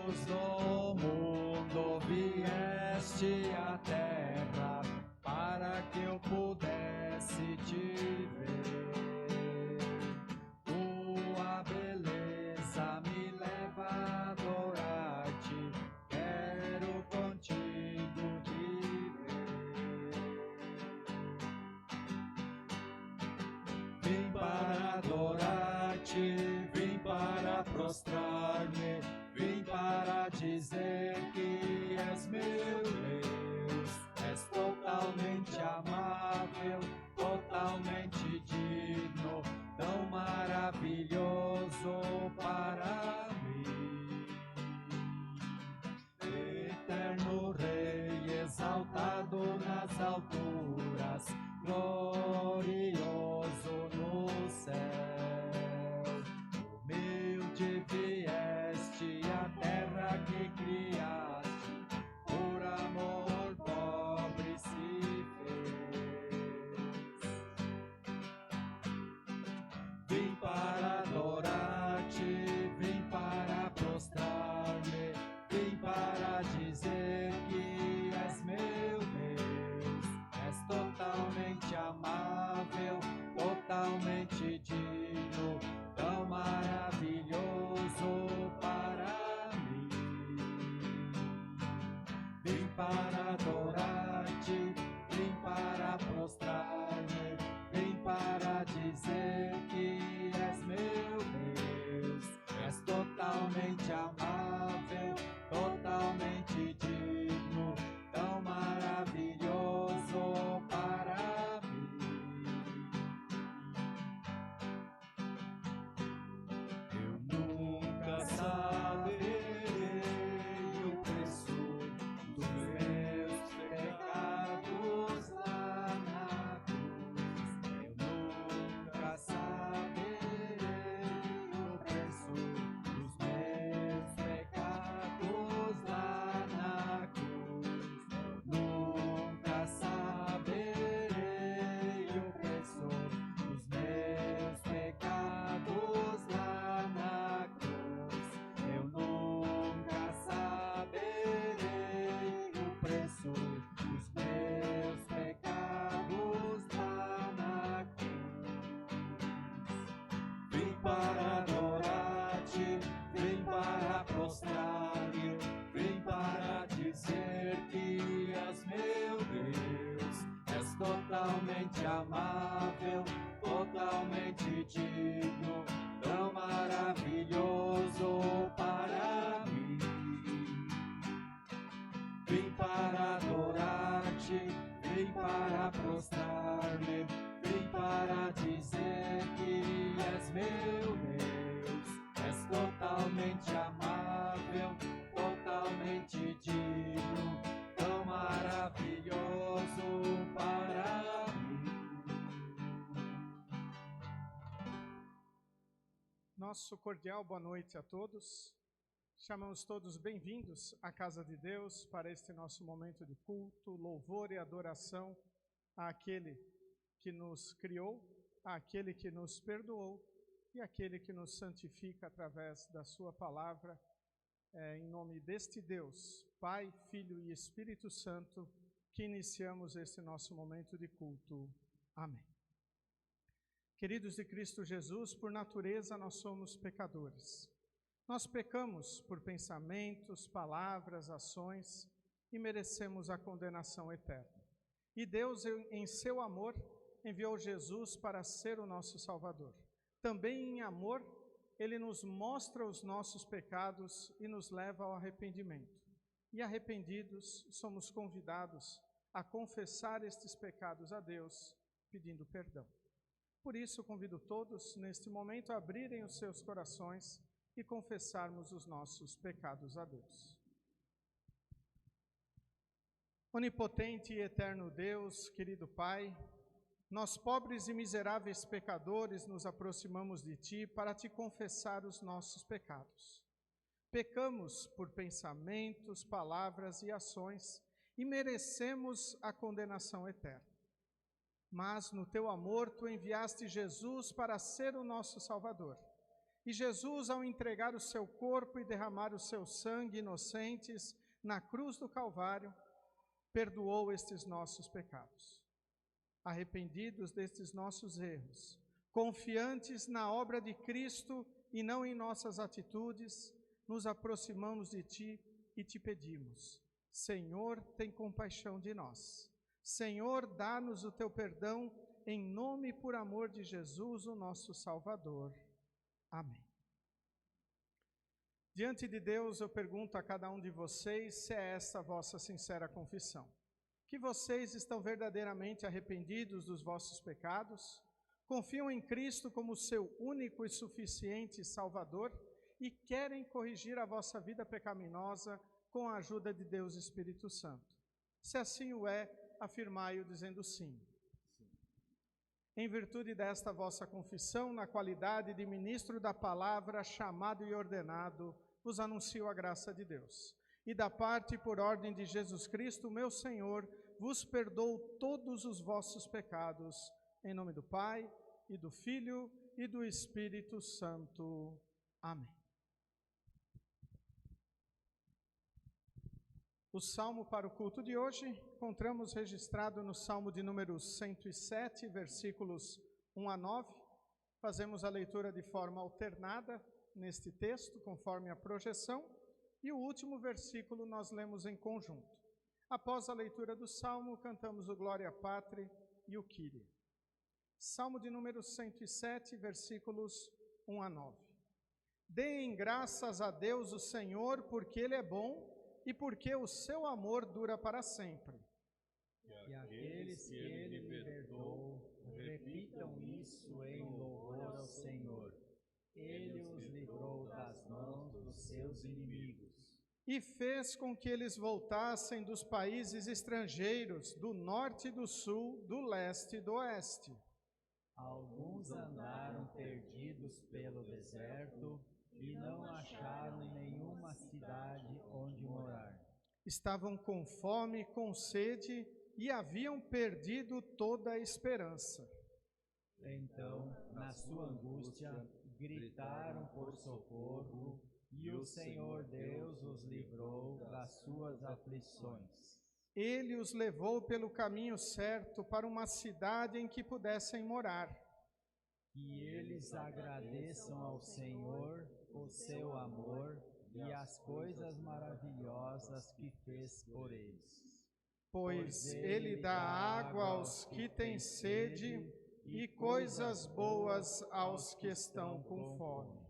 Deus do mundo vieste à terra para que eu pudesse te ver. Tua beleza me leva a adorar-te, quero contigo viver. Vim para adorar-te, vim para prostrar-me, vim para dizer que és meu Deus. És totalmente amável, totalmente digno, tão maravilhoso para mim. Eterno Rei, exaltado nas alturas, glorioso no céu. Humilde vieste à terra que criaste, por amor pobre se fez. Vim para adorar-te, vim para prostrar-me, vim para dizer que és meu Deus. És totalmente amável, totalmente digno, tão maravilhoso para mim. Vim para adorar-te, vim para prostrar-me, vim para dizer que és meu Deus. És totalmente amável, totalmente digno, tão maravilhoso para mim. Eu nunca saberei o preço dos meus pecados lá na cruz. Eu nunca saberei o preço dos meus pecados lá na cruz. Nunca saberei o preço dos meus pecados lá na cruz. Eu nunca saberei o preço dos meus pecados lá na cruz. Vim para adorar-te, vim para prostrar-me, vim para dizer que és meu Deus. És totalmente amável, totalmente digno, tão maravilhoso para mim. Vim para adorar-te, vim para prostrar-me, vim para dizer que és meu Deus. És totalmente amável, totalmente digno, tão maravilhoso para mim. Nosso cordial boa noite a todos. Chamamos todos bem-vindos à casa de Deus para este nosso momento de culto, louvor e adoração àquele que nos criou, àquele que nos perdoou e àquele que nos santifica através da sua palavra. Em nome deste Deus, Pai, Filho e Espírito Santo, que iniciamos este nosso momento de culto. Amém. Queridos de Cristo Jesus, por natureza nós somos pecadores. Nós pecamos por pensamentos, palavras, ações e merecemos a condenação eterna. E Deus, em seu amor, enviou Jesus para ser o nosso Salvador. Também em amor, Ele nos mostra os nossos pecados e nos leva ao arrependimento. E arrependidos, somos convidados a confessar estes pecados a Deus, pedindo perdão. Por isso, convido todos, neste momento, a abrirem os seus corações e confessarmos os nossos pecados a Deus. Onipotente e eterno Deus, querido Pai, nós, pobres e miseráveis pecadores, nos aproximamos de Ti para Te confessar os nossos pecados. Pecamos por pensamentos, palavras e ações e merecemos a condenação eterna. Mas, no Teu amor, Tu enviaste Jesus para ser o nosso Salvador. E Jesus, ao entregar o seu corpo e derramar o seu sangue inocentes na cruz do Calvário, perdoou estes nossos pecados. Arrependidos destes nossos erros, confiantes na obra de Cristo e não em nossas atitudes, nos aproximamos de Ti e te pedimos: Senhor, tem compaixão de nós. Senhor, dá-nos o Teu perdão, em nome e por amor de Jesus, o nosso Salvador. Amém. Diante de Deus, eu pergunto a cada um de vocês se é esta a vossa sincera confissão. Que vocês estão verdadeiramente arrependidos dos vossos pecados, confiam em Cristo como seu único e suficiente Salvador e querem corrigir a vossa vida pecaminosa com a ajuda de Deus Espírito Santo. Se assim o é, afirmai-o dizendo sim. Em virtude desta vossa confissão, na qualidade de ministro da palavra, chamado e ordenado, vos anuncio a graça de Deus. E da parte e por ordem de Jesus Cristo, meu Senhor, vos perdoo todos os vossos pecados, em nome do Pai, e do Filho, e do Espírito Santo. Amém. O salmo para o culto de hoje, encontramos registrado no Salmo de número 107, versículos 1 a 9. Fazemos a leitura de forma alternada neste texto, conforme a projeção, e o último versículo nós lemos em conjunto. Após a leitura do Salmo, cantamos o Glória Patri e o Kyrie. Salmo de número 107, versículos 1 a 9. Deem graças a Deus o Senhor, porque Ele é bom, e porque o seu amor dura para sempre. E aqueles que Ele libertou, repitam isso em louvor ao Senhor. Ele os livrou das mãos dos seus inimigos. E fez com que eles voltassem dos países estrangeiros, do norte e do sul, do leste e do oeste. Alguns andaram perdidos pelo deserto, e não acharam nenhuma cidade onde morar. Estavam com fome e com sede, e haviam perdido toda a esperança. Então, na sua angústia, gritaram por socorro, e o Senhor Deus os livrou das suas aflições. Ele os levou pelo caminho certo para uma cidade em que pudessem morar. Que eles agradeçam ao Senhor o seu amor e as coisas maravilhosas que fez por eles. Pois Ele dá água aos que têm sede e coisas boas aos que estão com fome.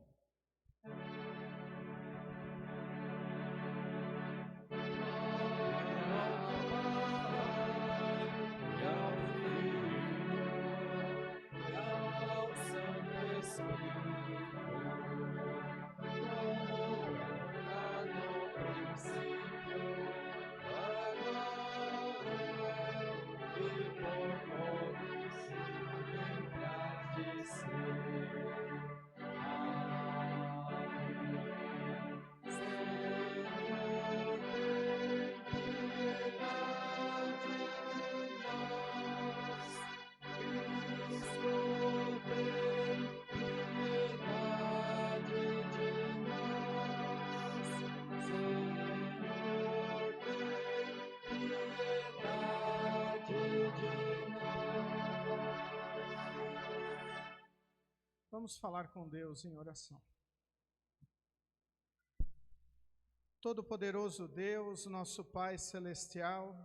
Vamos falar com Deus em oração. Todo-Poderoso Deus, nosso Pai Celestial,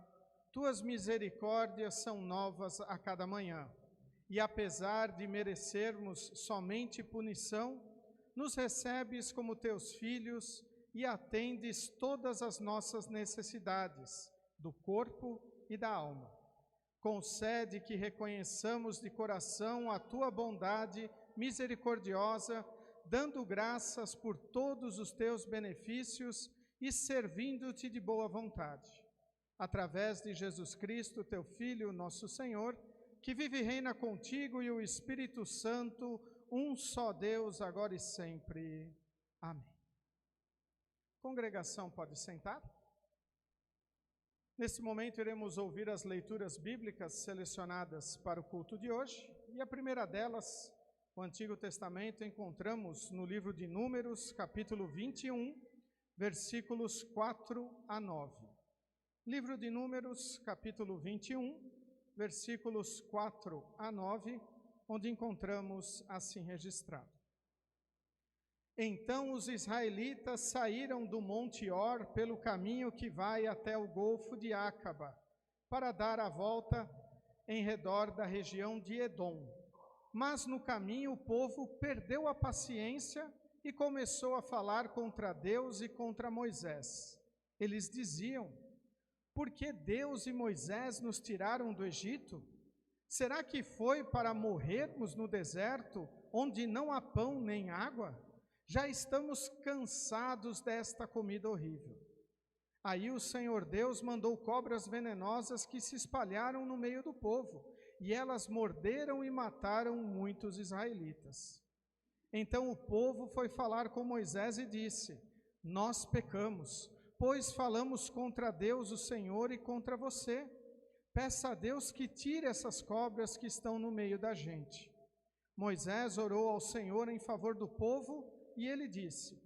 Tuas misericórdias são novas a cada manhã, e apesar de merecermos somente punição, nos recebes como Teus filhos e atendes todas as nossas necessidades, do corpo e da alma. Concede que reconheçamos de coração a Tua bondade misericordiosa, dando graças por todos os Teus benefícios e servindo-Te de boa vontade. Através de Jesus Cristo, Teu Filho, nosso Senhor, que vive e reina contigo e o Espírito Santo, um só Deus, agora e sempre. Amém. Congregação, pode sentar? Nesse momento, iremos ouvir as leituras bíblicas selecionadas para o culto de hoje, e a primeira delas O Antigo Testamento encontramos no livro de Números, capítulo 21, versículos 4 a 9. Livro de Números, capítulo 21, versículos 4 a 9, onde encontramos assim registrado. Então os israelitas saíram do Monte Or pelo caminho que vai até o Golfo de Acaba, para dar a volta em redor da região de Edom. Mas no caminho o povo perdeu a paciência e começou a falar contra Deus e contra Moisés. Eles diziam: por que Deus e Moisés nos tiraram do Egito? Será que foi para morrermos no deserto, onde não há pão nem água? Já estamos cansados desta comida horrível. Aí o Senhor Deus mandou cobras venenosas que se espalharam no meio do povo, e elas morderam e mataram muitos israelitas. Então o povo foi falar com Moisés e disse: nós pecamos, pois falamos contra Deus o Senhor e contra você. Peça a Deus que tire essas cobras que estão no meio da gente. Moisés orou ao Senhor em favor do povo e ele disse: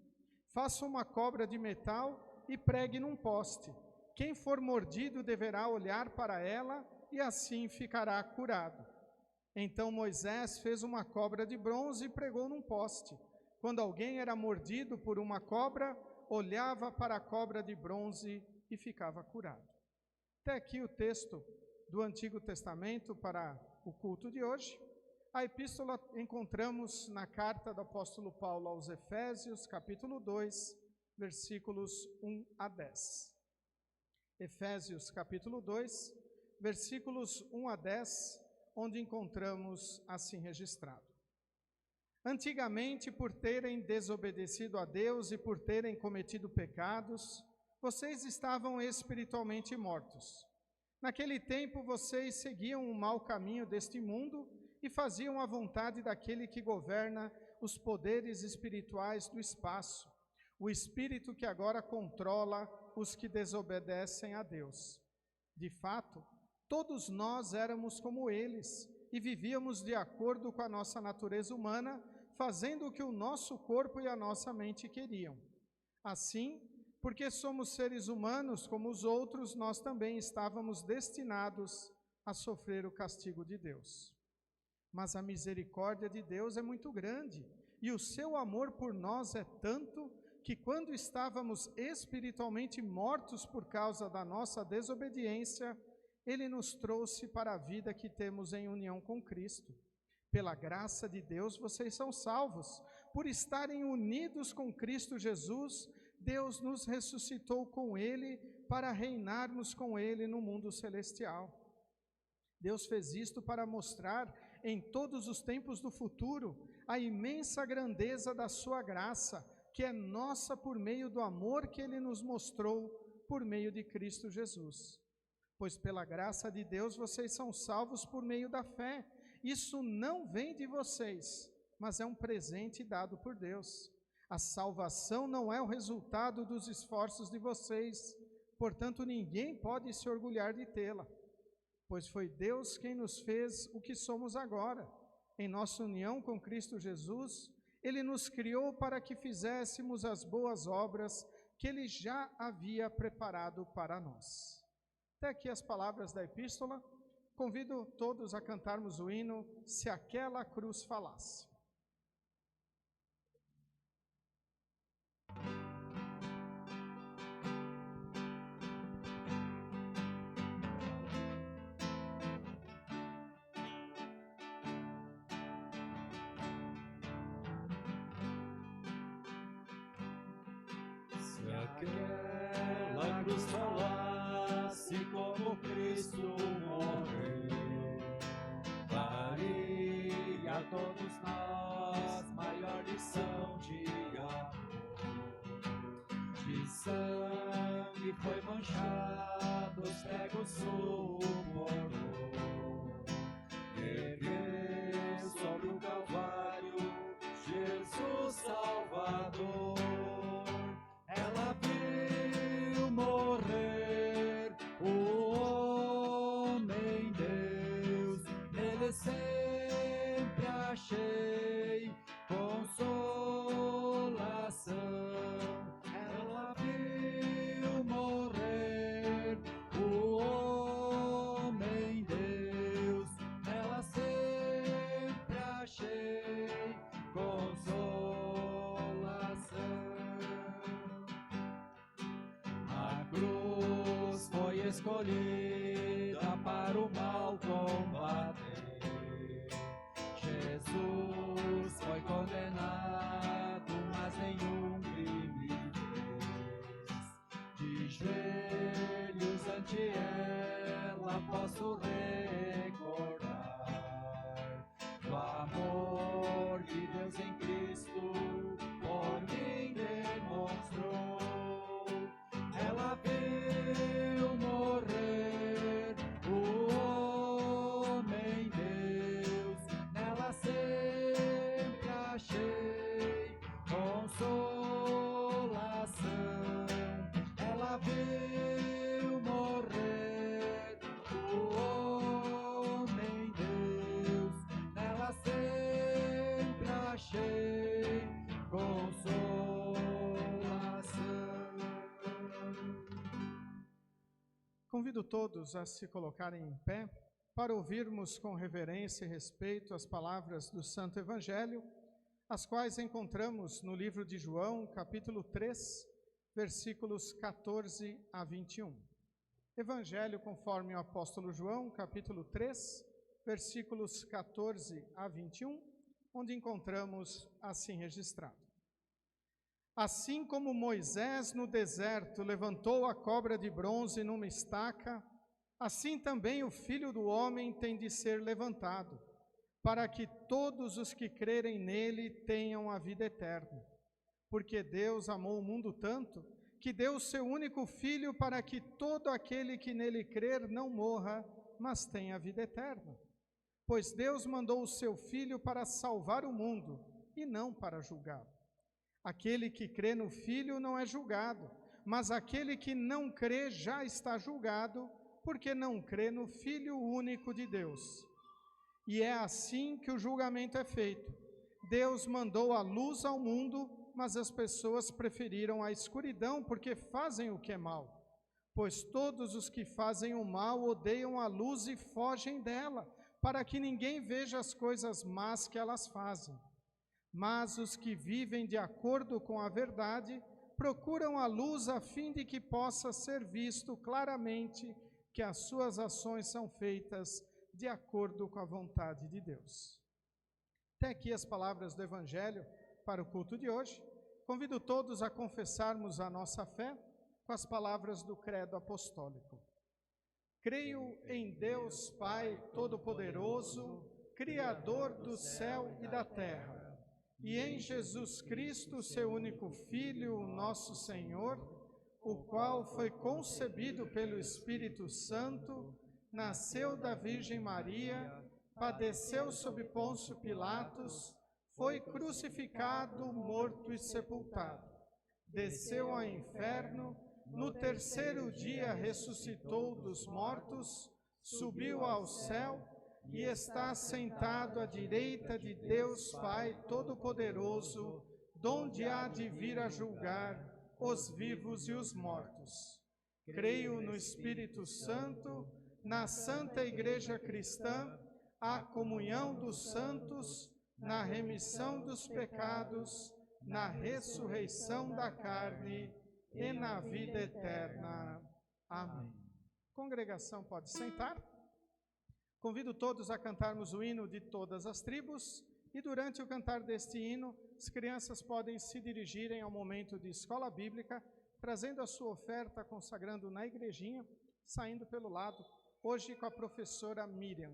faça uma cobra de metal e pregue num poste. Quem for mordido deverá olhar para ela e assim ficará curado. Então Moisés fez uma cobra de bronze e pregou num poste. Quando alguém era mordido por uma cobra, olhava para a cobra de bronze e ficava curado. Até aqui o texto do Antigo Testamento para o culto de hoje. A epístola encontramos na carta do apóstolo Paulo aos Efésios, capítulo 2, versículos 1 a 10. Efésios, capítulo 2, versículos 1 a 10, onde encontramos assim registrado: antigamente, por terem desobedecido a Deus e por terem cometido pecados, vocês estavam espiritualmente mortos. Naquele tempo, vocês seguiam o mau caminho deste mundo e faziam a vontade daquele que governa os poderes espirituais do espaço, o espírito que agora controla os que desobedecem a Deus. De fato, todos nós éramos como eles e vivíamos de acordo com a nossa natureza humana, fazendo o que o nosso corpo e a nossa mente queriam. Assim, porque somos seres humanos como os outros, nós também estávamos destinados a sofrer o castigo de Deus. Mas a misericórdia de Deus é muito grande, e o seu amor por nós é tanto que quando estávamos espiritualmente mortos por causa da nossa desobediência, Ele nos trouxe para a vida que temos em união com Cristo. Pela graça de Deus, vocês são salvos. Por estarem unidos com Cristo Jesus, Deus nos ressuscitou com Ele para reinarmos com Ele no mundo celestial. Deus fez isto para mostrar em todos os tempos do futuro a imensa grandeza da sua graça, que é nossa por meio do amor que Ele nos mostrou por meio de Cristo Jesus. Pois pela graça de Deus vocês são salvos por meio da fé. Isso não vem de vocês, mas é um presente dado por Deus. A salvação não é o resultado dos esforços de vocês, portanto ninguém pode se orgulhar de tê-la. Pois foi Deus quem nos fez o que somos agora. Em nossa união com Cristo Jesus, Ele nos criou para que fizéssemos as boas obras que Ele já havia preparado para nós. Até aqui as palavras da epístola. Convido todos a cantarmos o hino Se Aquela Cruz Falasse. Se aquela cruz falasse como Cristo morreu, daria a todos nós maior lição de amor. De sangue foi manchado, os pregos suportou, ergueu sobre o Calvário Jesus Salvador. Ela viu morrer o homem Deus, nele sempre achei escolhida para o mal combater. Jesus foi condenado, mas nenhum crime fez. De joelhos ante ela posso recordar do amor que Deus em Cristo por mim demonstrou. Ela viu morrer o homem Deus, nela sempre achei consolação. Ela viu morrer o homem Deus, nela sempre achei consolação. Convido todos a se colocarem em pé para ouvirmos com reverência e respeito as palavras do Santo Evangelho, as quais encontramos no livro de João, capítulo 3, versículos 14 a 21. Evangelho conforme o apóstolo João, capítulo 3, versículos 14 a 21, onde encontramos assim registrado: Assim como Moisés no deserto levantou a cobra de bronze numa estaca, assim também o Filho do Homem tem de ser levantado, para que todos os que crerem nele tenham a vida eterna. Porque Deus amou o mundo tanto, que deu o seu único Filho para que todo aquele que nele crer não morra, mas tenha a vida eterna. Pois Deus mandou o seu Filho para salvar o mundo, e não para julgá-lo. Aquele que crê no Filho não é julgado, mas aquele que não crê já está julgado, porque não crê no Filho único de Deus. E é assim que o julgamento é feito. Deus mandou a luz ao mundo, mas as pessoas preferiram a escuridão, porque fazem o que é mal. Pois todos os que fazem o mal odeiam a luz e fogem dela, para que ninguém veja as coisas más que elas fazem. Mas os que vivem de acordo com a verdade procuram a luz a fim de que possa ser visto claramente que as suas ações são feitas de acordo com a vontade de Deus. Até aqui as palavras do Evangelho para o culto de hoje. Convido todos a confessarmos a nossa fé com as palavras do Credo Apostólico. Creio em Deus Pai Todo-Poderoso, Criador do céu e da terra, e em Jesus Cristo, seu único Filho, nosso Senhor, o qual foi concebido pelo Espírito Santo, nasceu da Virgem Maria, padeceu sob Pôncio Pilatos, foi crucificado, morto e sepultado. Desceu ao inferno, no terceiro dia ressuscitou dos mortos, subiu ao céu e está sentado à direita de Deus Pai Todo-Poderoso, donde há de vir a julgar os vivos e os mortos. Creio no Espírito Santo, na Santa Igreja Cristã, a comunhão dos santos, na remissão dos pecados, na ressurreição da carne e na vida eterna. Amém. Congregação pode sentar. Convido todos a cantarmos o hino de todas as tribos, e durante o cantar deste hino, as crianças podem se dirigirem ao momento de escola bíblica, trazendo a sua oferta, consagrando na igrejinha, saindo pelo lado, hoje com a professora Miriam.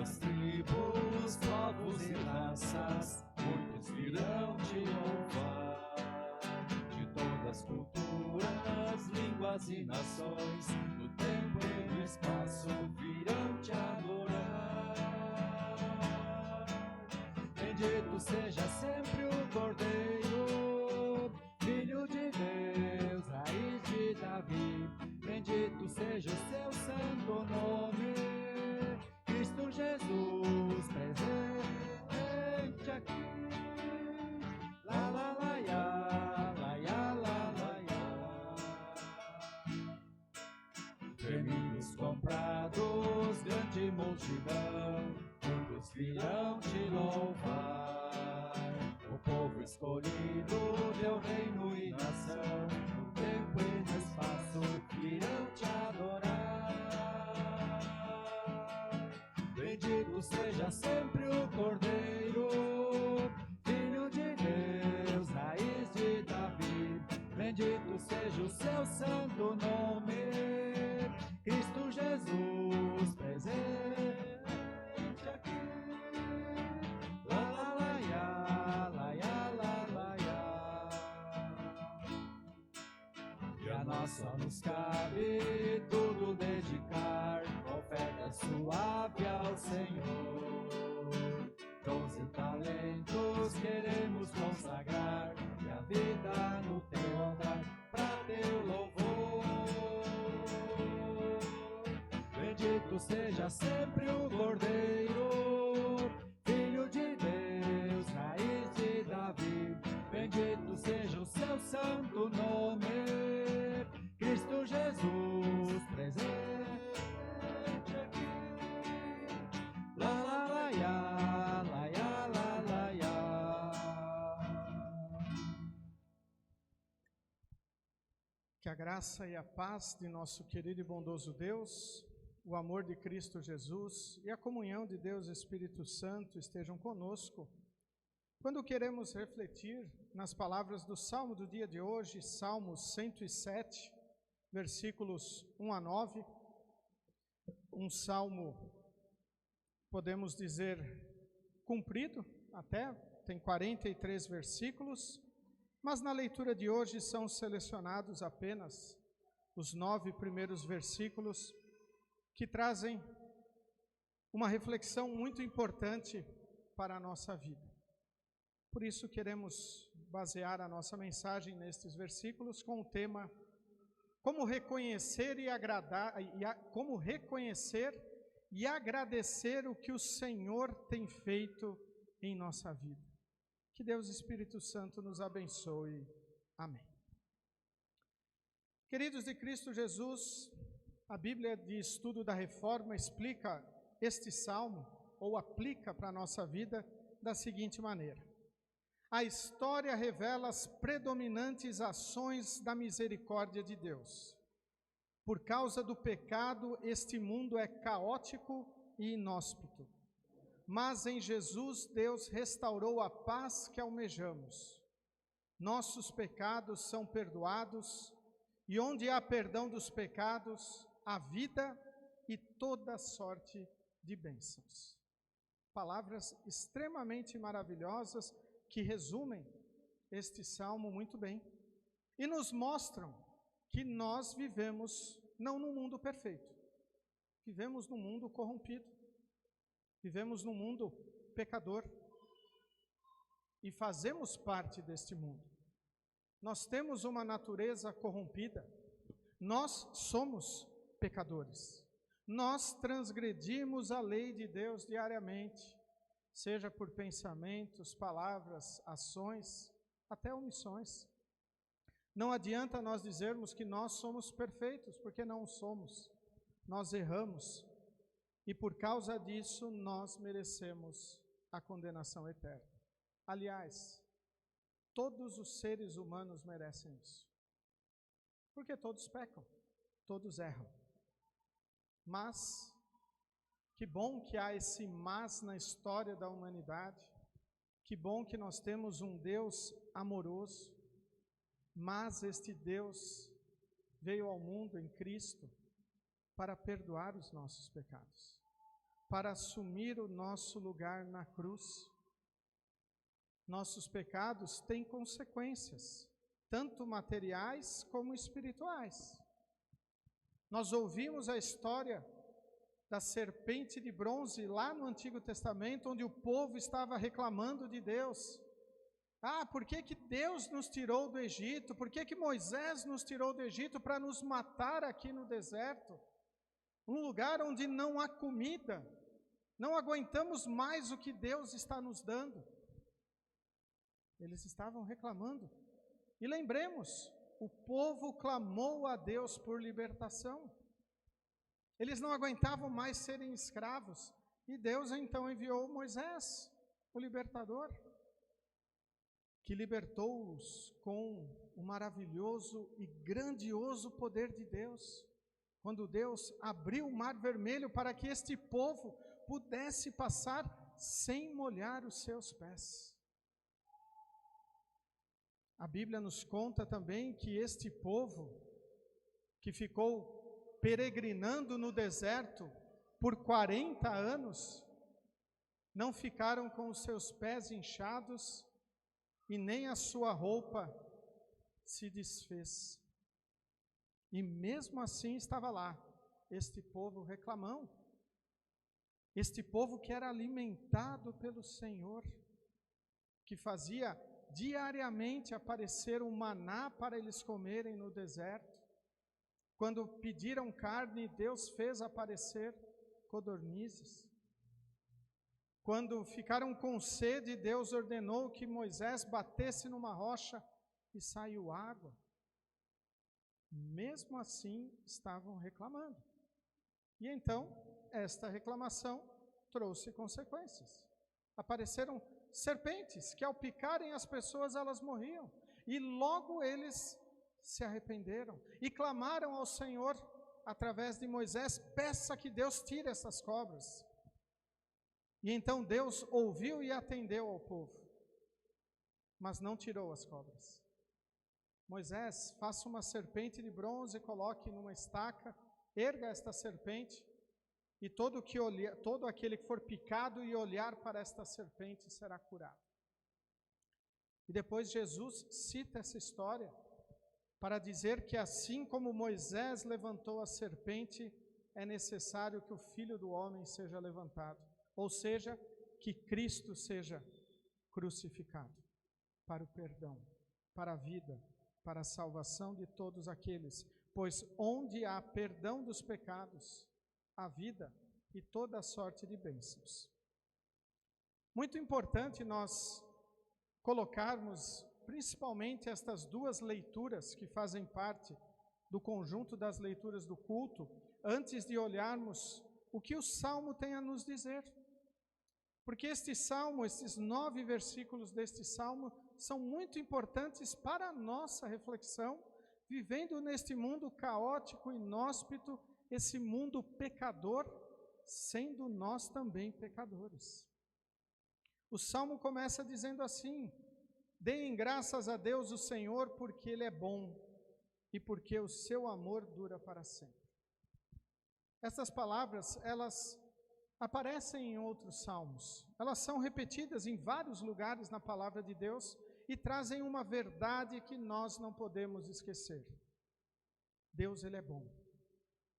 As tribos, povos e raças, muitos virão te louvar. De todas as culturas, línguas e nações, no tempo e no espaço virão te adorar. Bendito seja sempre o Cordeiro, Filho de Deus, raiz de Davi. Bendito seja o seu santo nome, Cristo Jesus presente aqui. La, la. multidão, muitos virão te louvar. O povo escolhido, teu reino e nação, no tempo e no espaço virão te adorar. Bendito seja sempre o Cordeiro, Filho de Deus, raiz de Davi. Bendito seja o seu santo nome, Cristo Jesus presente aqui. La la la ya, la ya, la ya. E a nós só nos cabe tudo dedicar, oferta suave ao Senhor. 12 talentos queremos consagrar, e a vida no teu altar, pra teu louvor. Bendito seja sempre o Cordeiro, Filho de Deus, raiz de Davi. Bendito seja o seu santo nome, Cristo Jesus presente aqui. La la la ya, la ya, la ya. Que a graça e a paz de nosso querido e bondoso Deus, o amor de Cristo Jesus e a comunhão de Deus Espírito Santo estejam conosco quando queremos refletir nas palavras do Salmo do dia de hoje, Salmo 107, versículos 1 a 9, um salmo, podemos dizer, comprido, até, tem 43 versículos, mas na leitura de hoje são selecionados apenas os 9 primeiros versículos que trazem uma reflexão muito importante para a nossa vida. Por isso queremos basear a nossa mensagem nestes versículos com o tema como reconhecer e agradecer o que o Senhor tem feito em nossa vida. Que Deus Espírito Santo nos abençoe. Amém. Queridos de Cristo Jesus, a Bíblia de Estudo da Reforma explica este salmo, ou aplica para a nossa vida, da seguinte maneira: a história revela as predominantes ações da misericórdia de Deus. Por causa do pecado, este mundo é caótico e inóspito. Mas em Jesus, Deus restaurou a paz que almejamos. Nossos pecados são perdoados, e onde há perdão dos pecados, há vida e toda sorte de bênçãos. Palavras extremamente maravilhosas que resumem este salmo muito bem e nos mostram que nós vivemos não num mundo perfeito, vivemos num mundo corrompido, vivemos num mundo pecador e fazemos parte deste mundo. Nós temos uma natureza corrompida, nós somos pecadores, nós transgredimos a lei de Deus diariamente, seja por pensamentos, palavras, ações, até omissões. Não adianta nós dizermos que nós somos perfeitos, porque não somos. Nós erramos e por causa disso nós merecemos a condenação eterna. Aliás, todos os seres humanos merecem isso, porque todos pecam, todos erram. Mas que bom que há esse mas na história da humanidade, que bom que nós temos um Deus amoroso, mas este Deus veio ao mundo em Cristo para perdoar os nossos pecados, para assumir o nosso lugar na cruz. Nossos pecados têm consequências, tanto materiais como espirituais. Nós ouvimos a história da serpente de bronze lá no Antigo Testamento, onde o povo estava reclamando de Deus. Por que Deus nos tirou do Egito? Por que Moisés nos tirou do Egito para nos matar aqui no deserto? Um lugar onde não há comida, não aguentamos mais o que Deus está nos dando. Eles estavam reclamando. E lembremos, o povo clamou a Deus por libertação. Eles não aguentavam mais serem escravos. E Deus então enviou Moisés, o libertador, que libertou-os com o maravilhoso e grandioso poder de Deus. Quando Deus abriu o Mar Vermelho para que este povo pudesse passar sem molhar os seus pés. A Bíblia nos conta também que este povo, que ficou peregrinando no deserto por 40 anos, não ficaram com os seus pés inchados e nem a sua roupa se desfez. E mesmo assim estava lá este povo reclamão, este povo que era alimentado pelo Senhor, que fazia diariamente aparecer um maná para eles comerem no deserto. Quando pediram carne, Deus fez aparecer codornizes. Quando ficaram com sede, Deus ordenou que Moisés batesse numa rocha e saiu água. Mesmo assim, estavam reclamando. E então, esta reclamação trouxe consequências. Apareceram serpentes que, ao picarem as pessoas, elas morriam. E logo eles se arrependeram e clamaram ao Senhor, através de Moisés: peça que Deus tire essas cobras. E então Deus ouviu e atendeu ao povo, mas não tirou as cobras. Moisés, faça uma serpente de bronze, coloque numa estaca, erga esta serpente, e todo aquele que for picado e olhar para esta serpente será curado. E depois Jesus cita essa história para dizer que assim como Moisés levantou a serpente, é necessário que o Filho do Homem seja levantado, ou seja, que Cristo seja crucificado para o perdão, para a vida, para a salvação de todos aqueles, pois onde há perdão dos pecados, há vida e toda a sorte de bênçãos. Muito importante nós colocarmos principalmente estas duas leituras que fazem parte do conjunto das leituras do culto, antes de olharmos o que o Salmo tem a nos dizer. Porque este Salmo, esses 9 versículos deste Salmo, são muito importantes para a nossa reflexão, vivendo neste mundo caótico, inóspito, esse mundo pecador, sendo nós também pecadores. O Salmo começa dizendo assim: deem graças a Deus o Senhor, porque Ele é bom e porque o seu amor dura para sempre. Essas palavras, elas aparecem em outros salmos. Elas são repetidas em vários lugares na palavra de Deus e trazem uma verdade que nós não podemos esquecer. Deus, Ele é bom.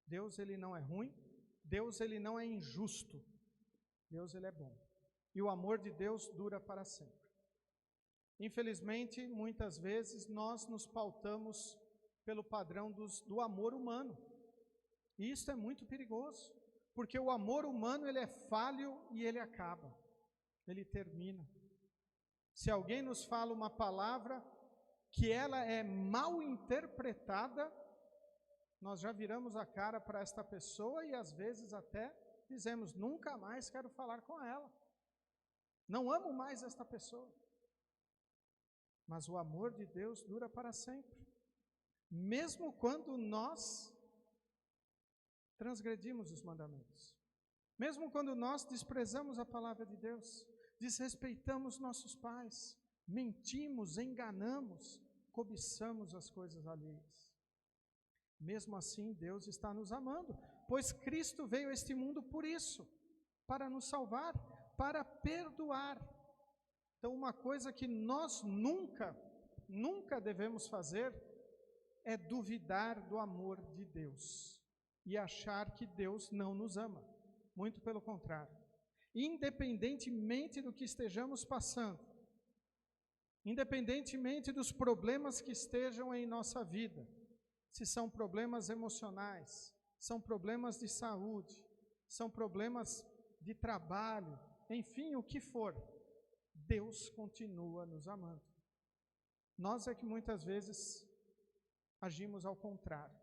Deus, Ele não é ruim. Deus, Ele não é injusto. Deus, Ele é bom. E o amor de Deus dura para sempre. Infelizmente, muitas vezes, nós nos pautamos pelo padrão do amor humano. E isso é muito perigoso, porque o amor humano, ele é falho e ele acaba, ele termina. Se alguém nos fala uma palavra que ela é mal interpretada, nós já viramos a cara para esta pessoa e às vezes até dizemos: nunca mais quero falar com ela, não amo mais esta pessoa. Mas o amor de Deus dura para sempre, mesmo quando nós transgredimos os mandamentos, mesmo quando nós desprezamos a palavra de Deus, desrespeitamos nossos pais, mentimos, enganamos, cobiçamos as coisas alheias. Mesmo assim, Deus está nos amando, pois Cristo veio a este mundo por isso, para nos salvar, para perdoar. Então, uma coisa que nós nunca devemos fazer é duvidar do amor de Deus e achar que Deus não nos ama. Muito pelo contrário. Independentemente do que estejamos passando, independentemente dos problemas que estejam em nossa vida, se são problemas emocionais, são problemas de saúde, são problemas de trabalho, enfim, o que for, Deus continua nos amando. Nós é que muitas vezes agimos ao contrário.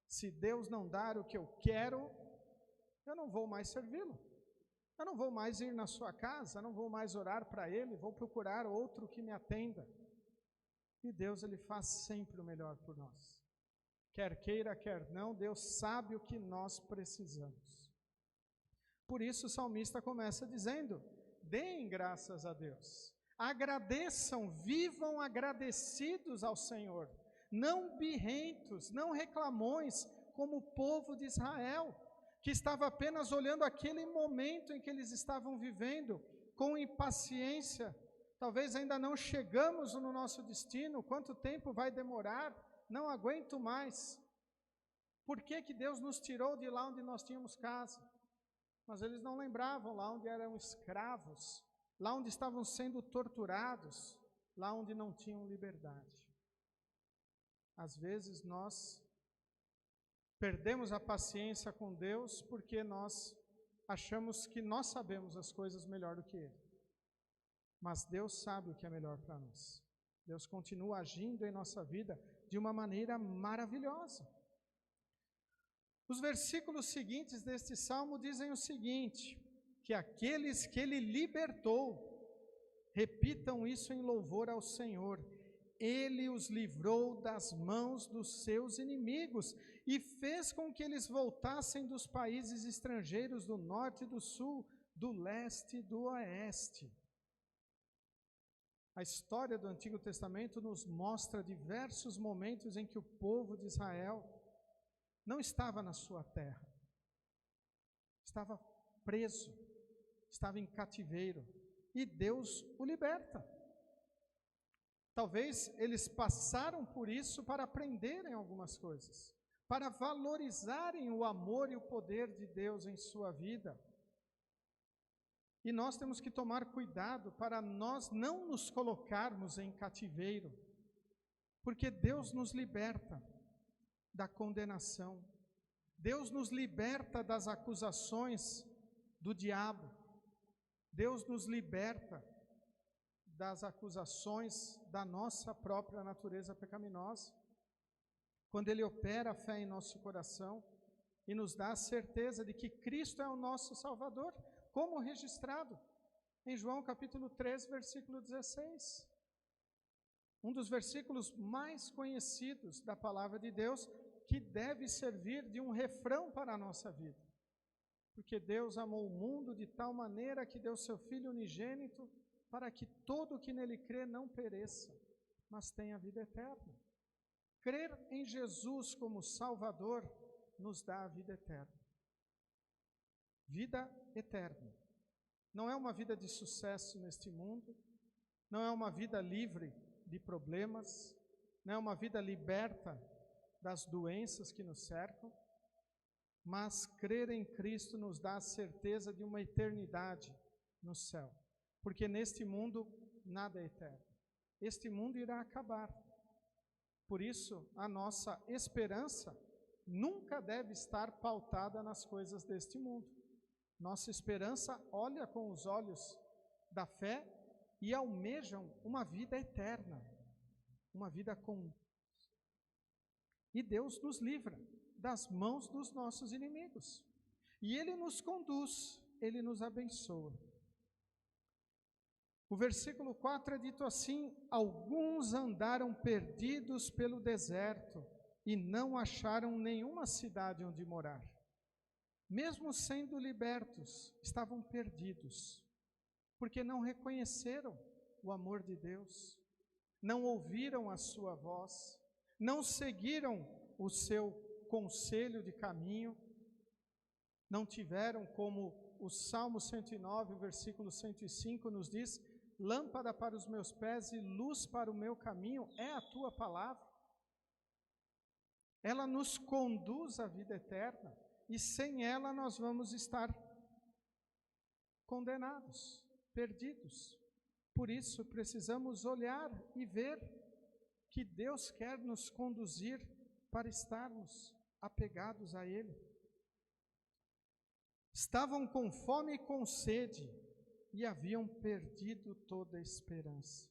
Se Deus não dar o que eu quero, eu não vou mais servi-lo. Eu não vou mais ir na sua casa, não vou mais orar para ele, vou procurar outro que me atenda. E Deus, ele faz sempre o melhor por nós. Quer queira, quer não, Deus sabe o que nós precisamos. Por isso o salmista começa dizendo: deem graças a Deus, agradeçam, vivam agradecidos ao Senhor, não birrentos, não reclamões, como o povo de Israel, que estava apenas olhando aquele momento em que eles estavam vivendo, com impaciência. Talvez ainda não chegamos no nosso destino, quanto tempo vai demorar? Não aguento mais. Por que que Deus nos tirou de lá onde nós tínhamos casa? Mas eles não lembravam lá onde eram escravos, lá onde estavam sendo torturados, lá onde não tinham liberdade. Às vezes nós perdemos a paciência com Deus porque nós achamos que nós sabemos as coisas melhor do que Ele. Mas Deus sabe o que é melhor para nós. Deus continua agindo em nossa vida de uma maneira maravilhosa. Os versículos seguintes deste salmo dizem o seguinte: que aqueles que Ele libertou, repitam isso em louvor ao Senhor. Ele os livrou das mãos dos seus inimigos e fez com que eles voltassem dos países estrangeiros do norte e do sul, do leste e do oeste. A história do Antigo Testamento nos mostra diversos momentos em que o povo de Israel não estava na sua terra, estava preso, estava em cativeiro, e Deus o liberta. Talvez eles passaram por isso para aprenderem algumas coisas, para valorizarem o amor e o poder de Deus em sua vida. E nós temos que tomar cuidado para nós não nos colocarmos em cativeiro, porque Deus nos liberta da condenação, Deus nos liberta das acusações do diabo, Deus nos liberta das acusações da nossa própria natureza pecaminosa, quando Ele opera a fé em nosso coração e nos dá a certeza de que Cristo é o nosso Salvador, como registrado em João capítulo 3, versículo 16. Um dos versículos mais conhecidos da palavra de Deus, que deve servir de um refrão para a nossa vida. Porque Deus amou o mundo de tal maneira que deu seu Filho unigênito, para que todo o que nele crê não pereça, mas tenha vida eterna. Crer em Jesus como Salvador nos dá a vida eterna. Vida eterna. Não é uma vida de sucesso neste mundo, não é uma vida livre de problemas, não é uma vida liberta das doenças que nos cercam, mas crer em Cristo nos dá a certeza de uma eternidade no céu. Porque neste mundo nada é eterno. Este mundo irá acabar. Por isso, a nossa esperança nunca deve estar pautada nas coisas deste mundo. Nossa esperança olha com os olhos da fé e almejam uma vida eterna, uma vida com. E Deus nos livra das mãos dos nossos inimigos. E Ele nos conduz, Ele nos abençoa. O versículo 4 é dito assim: alguns andaram perdidos pelo deserto e não acharam nenhuma cidade onde morar. Mesmo sendo libertos, estavam perdidos, porque não reconheceram o amor de Deus, não ouviram a sua voz, não seguiram o seu conselho de caminho, não tiveram, como o Salmo 109, o versículo 105 nos diz, lâmpada para os meus pés e luz para o meu caminho é a tua palavra. Ela nos conduz à vida eterna e sem ela nós vamos estar condenados, perdidos. Por isso precisamos olhar e ver que Deus quer nos conduzir para estarmos apegados a Ele. Estavam com fome e com sede e haviam perdido toda a esperança.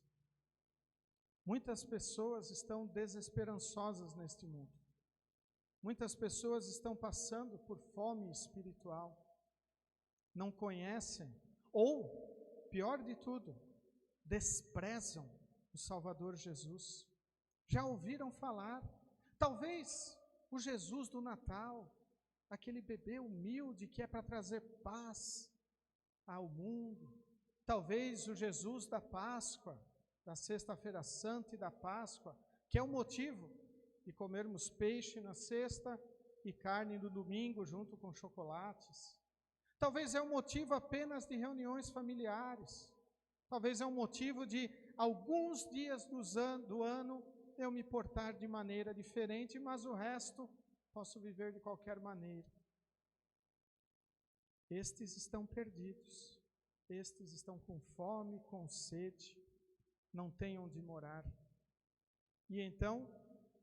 Muitas pessoas estão desesperançosas neste mundo. Muitas pessoas estão passando por fome espiritual. não conhecem, ou, pior de tudo, desprezam o Salvador Jesus. Já ouviram falar? Talvez o Jesus do Natal, aquele bebê humilde que é para trazer paz ao mundo. Talvez o Jesus da Páscoa, da Sexta-feira Santa e da Páscoa, que é o motivo de comermos peixe na sexta e carne no domingo junto com chocolates. Talvez é um motivo apenas de reuniões familiares. Talvez é um motivo de alguns dias do ano eu me portar de maneira diferente, mas o resto posso viver de qualquer maneira. Estes estão perdidos. Estes estão com fome, com sede, não têm onde morar. E então,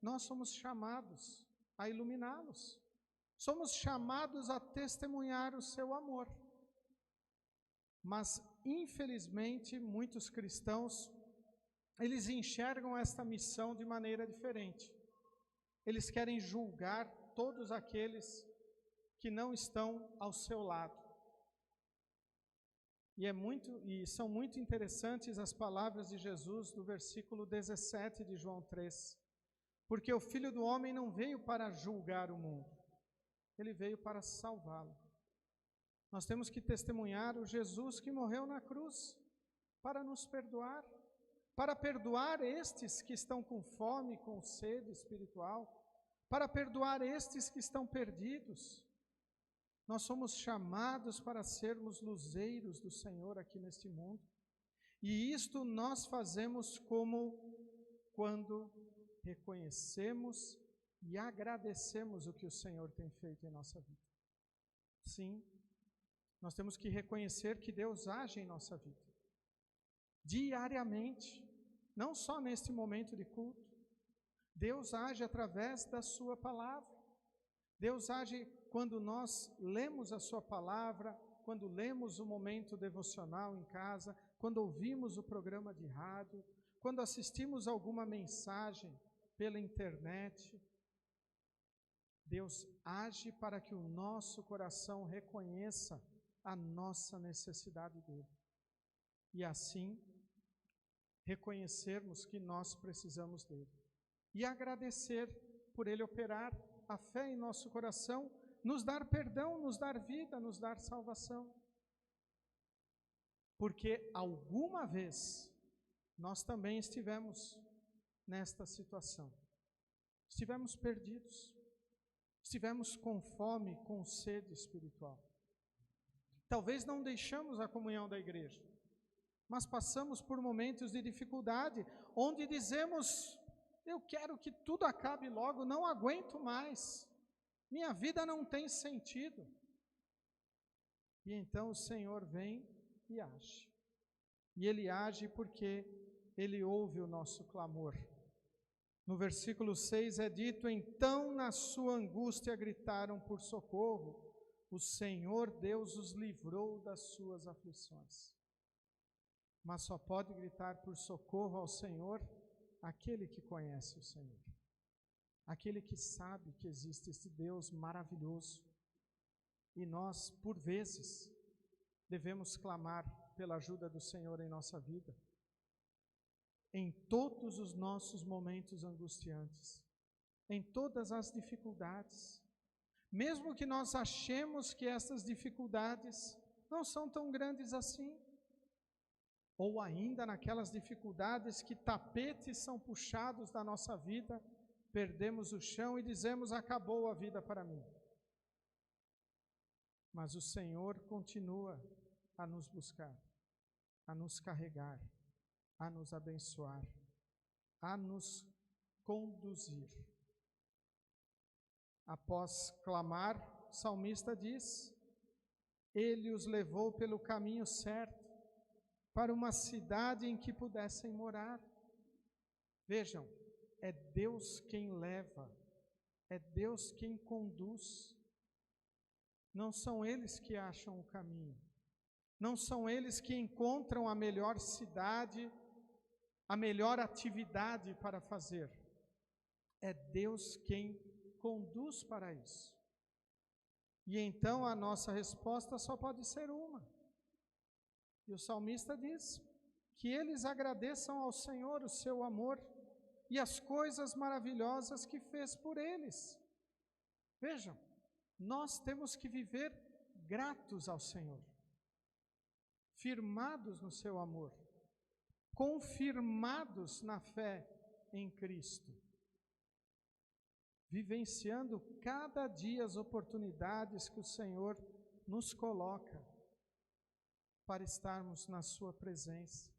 nós somos chamados a iluminá-los. Somos chamados a testemunhar o seu amor. Mas, infelizmente, muitos cristãos, eles enxergam esta missão de maneira diferente. Eles querem julgar todos aqueles que não estão ao seu lado. E são muito interessantes as palavras de Jesus do versículo 17 de João 3. Porque o Filho do Homem não veio para julgar o mundo, ele veio para salvá-lo. Nós temos que testemunhar o Jesus que morreu na cruz para nos perdoar, para perdoar estes que estão com fome, com sede espiritual, para perdoar estes que estão perdidos. Nós somos chamados para sermos luzeiros do Senhor aqui neste mundo. E isto nós fazemos como quando reconhecemos e agradecemos o que o Senhor tem feito em nossa vida. Sim, nós temos que reconhecer que Deus age em nossa vida, diariamente, não só neste momento de culto. Deus age através da sua palavra. Deus age quando nós lemos a sua palavra, quando lemos o momento devocional em casa, quando ouvimos o programa de rádio, quando assistimos alguma mensagem pela internet. Deus age para que o nosso coração reconheça a nossa necessidade dele. E assim, reconhecermos que nós precisamos dele. E agradecer por ele operar a fé em nosso coração, nos dar perdão, nos dar vida, nos dar salvação. Porque alguma vez nós também estivemos nesta situação. Estivemos perdidos. Estivemos com fome, com sede espiritual. Talvez não deixamos a comunhão da igreja, mas passamos por momentos de dificuldade, onde dizemos: eu quero que tudo acabe logo, não aguento mais, minha vida não tem sentido. E então o Senhor vem e age. E Ele age porque Ele ouve o nosso clamor. No versículo 6 é dito: então na sua angústia gritaram por socorro, o Senhor Deus os livrou das suas aflições. Mas só pode gritar por socorro ao Senhor aquele que conhece o Senhor, aquele que sabe que existe esse Deus maravilhoso. E nós, por vezes, devemos clamar pela ajuda do Senhor em nossa vida, em todos os nossos momentos angustiantes, em todas as dificuldades, mesmo que nós achemos que essas dificuldades não são tão grandes assim, ou ainda naquelas dificuldades que tapetes são puxados da nossa vida, perdemos o chão e dizemos: acabou a vida para mim. Mas o Senhor continua a nos buscar, a nos carregar, a nos abençoar, a nos conduzir. Após clamar, o salmista diz: Ele os levou pelo caminho certo, para uma cidade em que pudessem morar. Vejam, é Deus quem leva, é Deus quem conduz. Não são eles que acham o caminho, não são eles que encontram a melhor cidade, a melhor atividade para fazer. É Deus quem conduz para isso. E então a nossa resposta só pode ser uma. E o salmista diz que eles agradeçam ao Senhor o seu amor e as coisas maravilhosas que fez por eles. Vejam, nós temos que viver gratos ao Senhor, firmados no seu amor, confirmados na fé em Cristo, vivenciando cada dia as oportunidades que o Senhor nos coloca para estarmos na sua presença,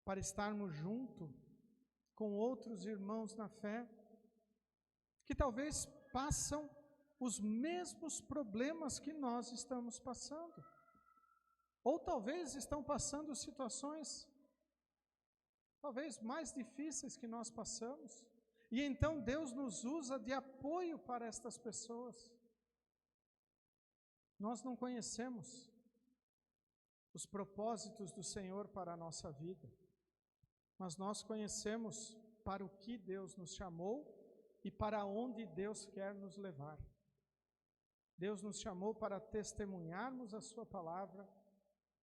para estarmos junto com outros irmãos na fé, que talvez passam os mesmos problemas que nós estamos passando, ou talvez estão passando situações talvez mais difíceis que nós passamos, e então Deus nos usa de apoio para estas pessoas. Nós não conhecemos os propósitos do Senhor para a nossa vida, mas nós conhecemos para o que Deus nos chamou e para onde Deus quer nos levar. Deus nos chamou para testemunharmos a sua palavra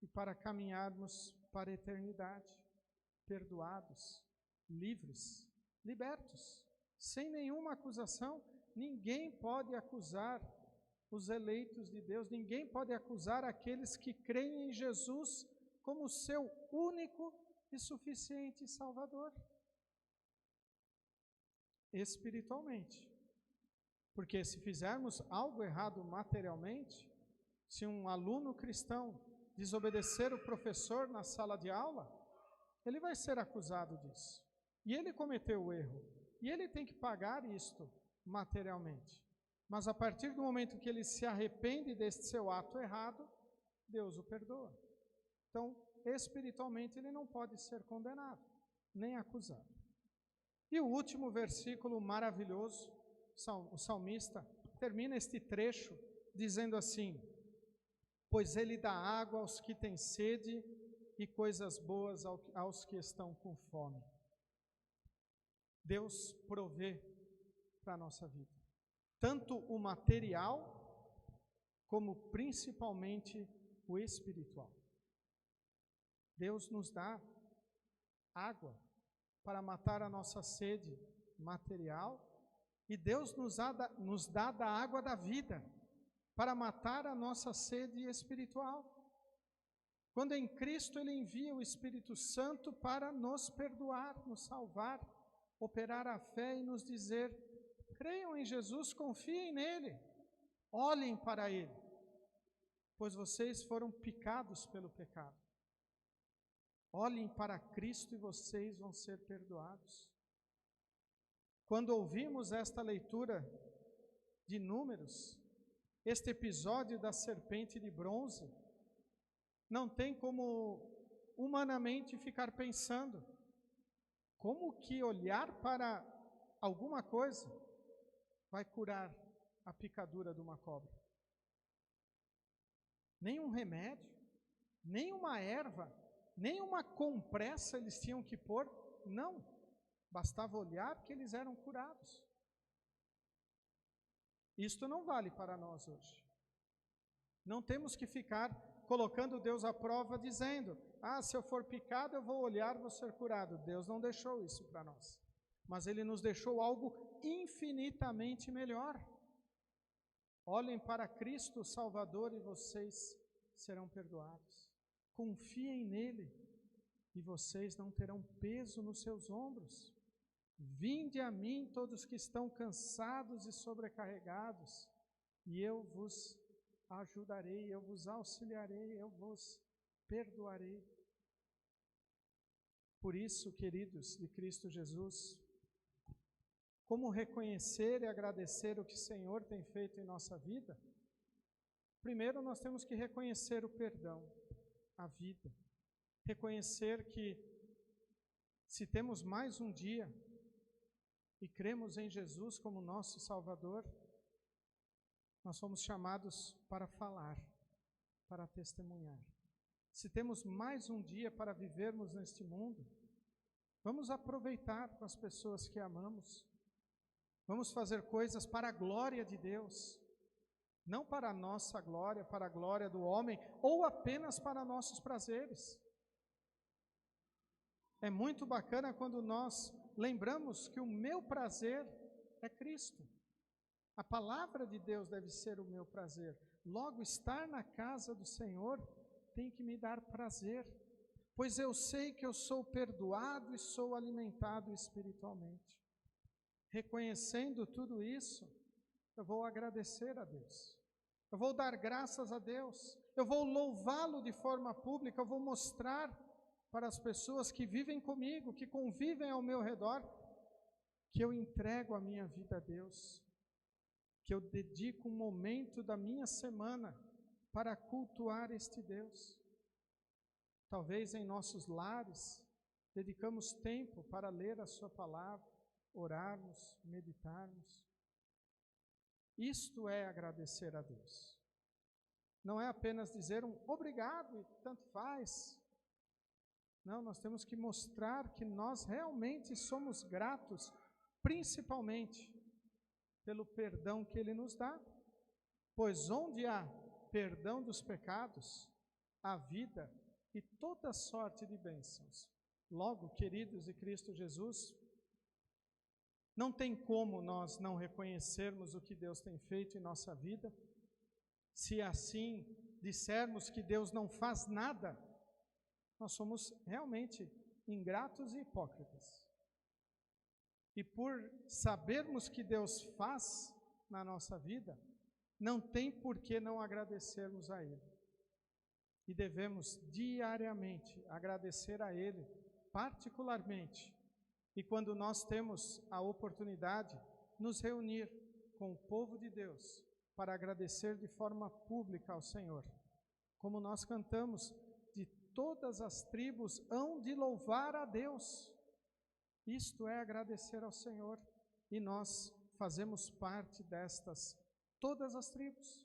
e para caminharmos para a eternidade, perdoados, livres, libertos, sem nenhuma acusação. Ninguém pode acusar os eleitos de Deus, ninguém pode acusar aqueles que creem em Jesus como seu único e suficiente Salvador. Espiritualmente. Porque se fizermos algo errado materialmente, se um aluno cristão desobedecer o professor na sala de aula, ele vai ser acusado disso. E ele cometeu o erro. E ele tem que pagar isto materialmente. Mas a partir do momento que ele se arrepende deste seu ato errado, Deus o perdoa. Então, espiritualmente, ele não pode ser condenado, nem acusado. E o último versículo maravilhoso, o salmista termina este trecho dizendo assim: pois ele dá água aos que têm sede e coisas boas aos que estão com fome. Deus provê para a nossa vida, tanto o material, como principalmente o espiritual. Deus nos dá água para matar a nossa sede material, e Deus nos dá da água da vida para matar a nossa sede espiritual. Quando em Cristo Ele envia o Espírito Santo para nos perdoar, nos salvar, operar a fé e nos dizer: creiam em Jesus, confiem nele, olhem para Ele, pois vocês foram picados pelo pecado. Olhem para Cristo e vocês vão ser perdoados. Quando ouvimos esta leitura de Números, este episódio da serpente de bronze, não tem como humanamente ficar pensando como que olhar para alguma coisa vai curar a picadura de uma cobra. Nem um remédio, nem uma erva, nem uma compressa eles tinham que pôr, não. Bastava olhar que eles eram curados. Isto não vale para nós hoje. Não temos que ficar colocando Deus à prova dizendo: se eu for picado eu vou olhar, vou ser curado. Deus não deixou isso para nós. Mas Ele nos deixou algo infinitamente melhor. Olhem para Cristo Salvador e vocês serão perdoados. Confiem nele e vocês não terão peso nos seus ombros. Vinde a mim todos que estão cansados e sobrecarregados, e eu vos ajudarei, eu vos auxiliarei, eu vos perdoarei. Por isso, queridos de Cristo Jesus, como reconhecer e agradecer o que o Senhor tem feito em nossa vida? Primeiro, nós temos que reconhecer o perdão, a vida. Reconhecer que, se temos mais um dia e cremos em Jesus como nosso Salvador, nós somos chamados para falar, para testemunhar. Se temos mais um dia para vivermos neste mundo, vamos aproveitar com as pessoas que amamos. Vamos fazer coisas para a glória de Deus. não para a nossa glória, para a glória do homem, ou apenas para nossos prazeres. É muito bacana quando nós lembramos que o meu prazer é Cristo. A palavra de Deus deve ser o meu prazer. Logo, estar na casa do Senhor tem que me dar prazer, pois eu sei que eu sou perdoado e sou alimentado espiritualmente. Reconhecendo tudo isso, eu vou agradecer a Deus. Eu vou dar graças a Deus. Eu vou louvá-lo de forma pública. Eu vou mostrar para as pessoas que vivem comigo, que convivem ao meu redor, que eu entrego a minha vida a Deus, que eu dedico um momento da minha semana para cultuar este Deus. Talvez em nossos lares dedicamos tempo para ler a sua palavra, orarmos, meditarmos. Isto é agradecer a Deus. Não é apenas dizer um obrigado e tanto faz. Não, nós temos que mostrar que nós realmente somos gratos, principalmente pelo perdão que Ele nos dá. Pois onde há perdão dos pecados, há vida e toda sorte de bênçãos. Logo, queridos de Cristo Jesus, não tem como nós não reconhecermos o que Deus tem feito em nossa vida. Se assim dissermos que Deus não faz nada, nós somos realmente ingratos e hipócritas. E por sabermos que Deus faz na nossa vida, não tem por que não agradecermos a Ele. E devemos diariamente agradecer a Ele, particularmente. E quando nós temos a oportunidade, nos reunir com o povo de Deus para agradecer de forma pública ao Senhor. Como nós cantamos, de todas as tribos hão de louvar a Deus. Isto é agradecer ao Senhor. E nós fazemos parte destas, todas as tribos,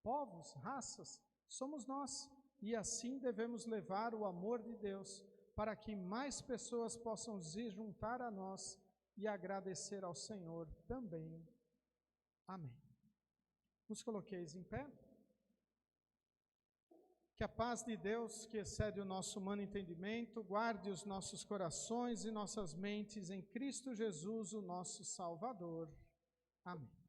povos, raças, somos nós. E assim devemos levar o amor de Deus para que mais pessoas possam se juntar a nós e agradecer ao Senhor também. Amém. Nos coloqueis em pé. Que a paz de Deus, que excede o nosso humano entendimento, guarde os nossos corações e nossas mentes em Cristo Jesus, o nosso Salvador. Amém.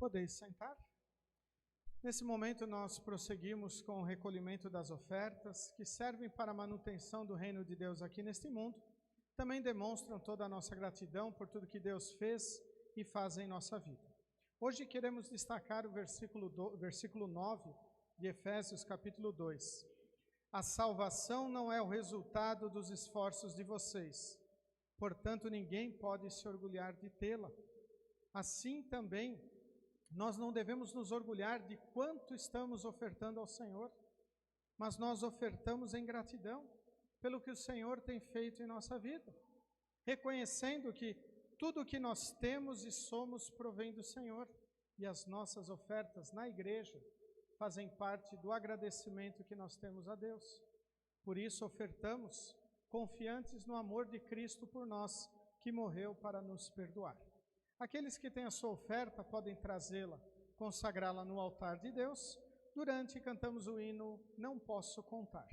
Podeis sentar. Nesse momento nós prosseguimos com o recolhimento das ofertas que servem para a manutenção do reino de Deus aqui neste mundo. Também demonstram toda a nossa gratidão por tudo que Deus fez e faz em nossa vida. Hoje queremos destacar o versículo 9 de Efésios capítulo 2. A salvação não é o resultado dos esforços de vocês, portanto ninguém pode se orgulhar de tê-la. Assim também, nós não devemos nos orgulhar de quanto estamos ofertando ao Senhor, mas nós ofertamos em gratidão pelo que o Senhor tem feito em nossa vida, reconhecendo que tudo o que nós temos e somos provém do Senhor, e as nossas ofertas na igreja fazem parte do agradecimento que nós temos a Deus. Por isso ofertamos, confiantes no amor de Cristo por nós, que morreu para nos perdoar. Aqueles que têm a sua oferta podem trazê-la, consagrá-la no altar de Deus. Durante cantamos o hino Não Posso Contar.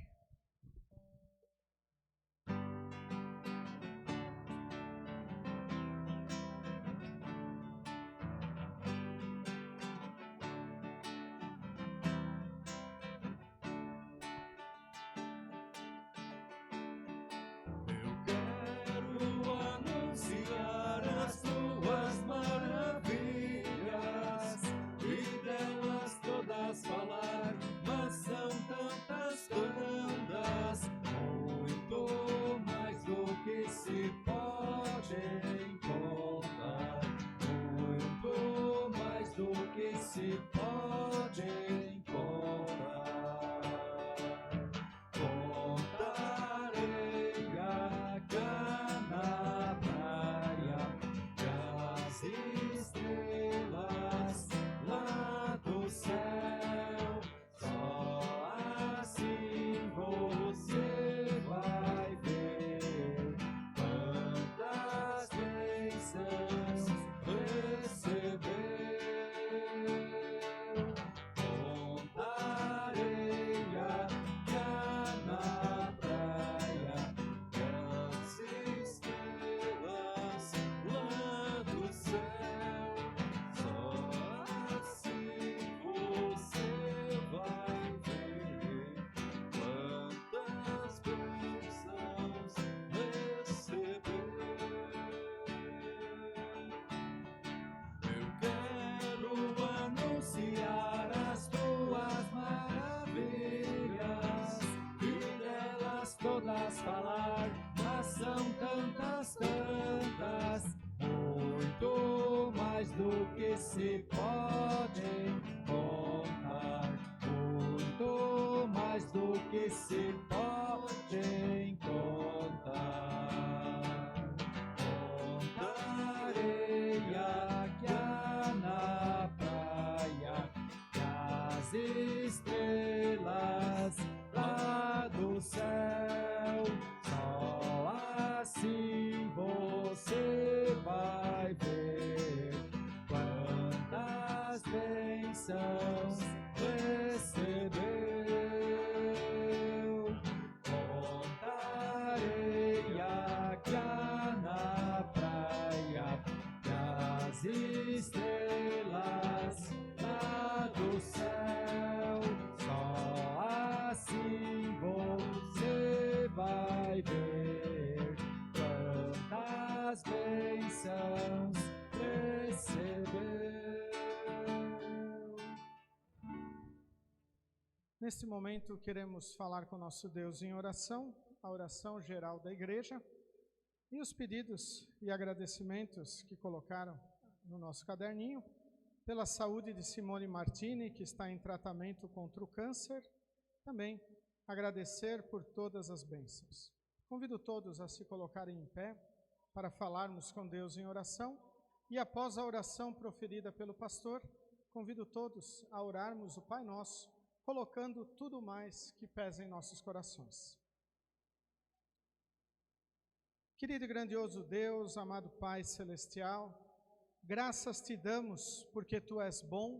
Neste momento, queremos falar com nosso Deus em oração, a oração geral da igreja, e os pedidos e agradecimentos que colocaram no nosso caderninho, pela saúde de Simone Martini, que está em tratamento contra o câncer, também agradecer por todas as bênçãos. Convido todos a se colocarem em pé para falarmos com Deus em oração, e após a oração proferida pelo pastor, convido todos a orarmos o Pai Nosso, colocando tudo mais que pesa em nossos corações. Querido e grandioso Deus, amado Pai Celestial, graças te damos porque tu és bom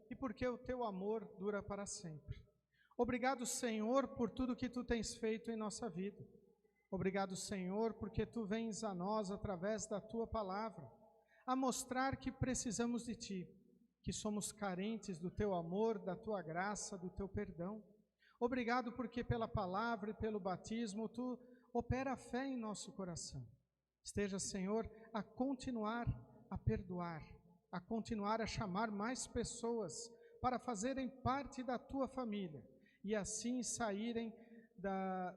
e porque o teu amor dura para sempre. Obrigado, Senhor, por tudo que tu tens feito em nossa vida. Obrigado, Senhor, porque tu vens a nós através da tua palavra, a mostrar que precisamos de ti, que somos carentes do teu amor, da tua graça, do teu perdão. Obrigado porque pela palavra e pelo batismo tu opera a fé em nosso coração. Esteja, Senhor, a continuar a perdoar, a continuar a chamar mais pessoas para fazerem parte da tua família e assim saírem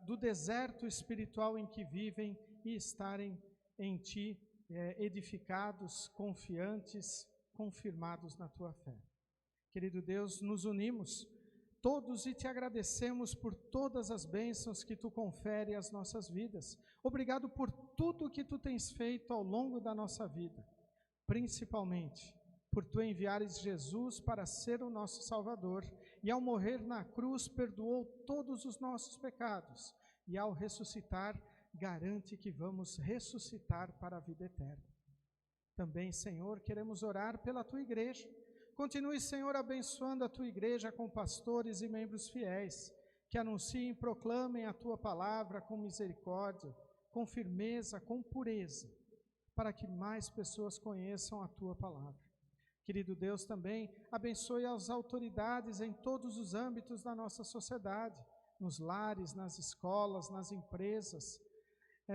do deserto espiritual em que vivem e estarem em ti edificados, confiantes, confirmados na tua fé. Querido Deus, nos unimos todos e te agradecemos por todas as bênçãos que tu confere às nossas vidas. Obrigado por tudo que tu tens feito ao longo da nossa vida, principalmente por tu enviares Jesus para ser o nosso Salvador e ao morrer na cruz perdoou todos os nossos pecados e ao ressuscitar garante que vamos ressuscitar para a vida eterna. Também, Senhor, queremos orar pela tua igreja. Continue, Senhor, abençoando a tua igreja com pastores e membros fiéis, que anunciem e proclamem a tua palavra com misericórdia, com firmeza, com pureza, para que mais pessoas conheçam a tua palavra. Querido Deus, também abençoe as autoridades em todos os âmbitos da nossa sociedade, nos lares, nas escolas, nas empresas,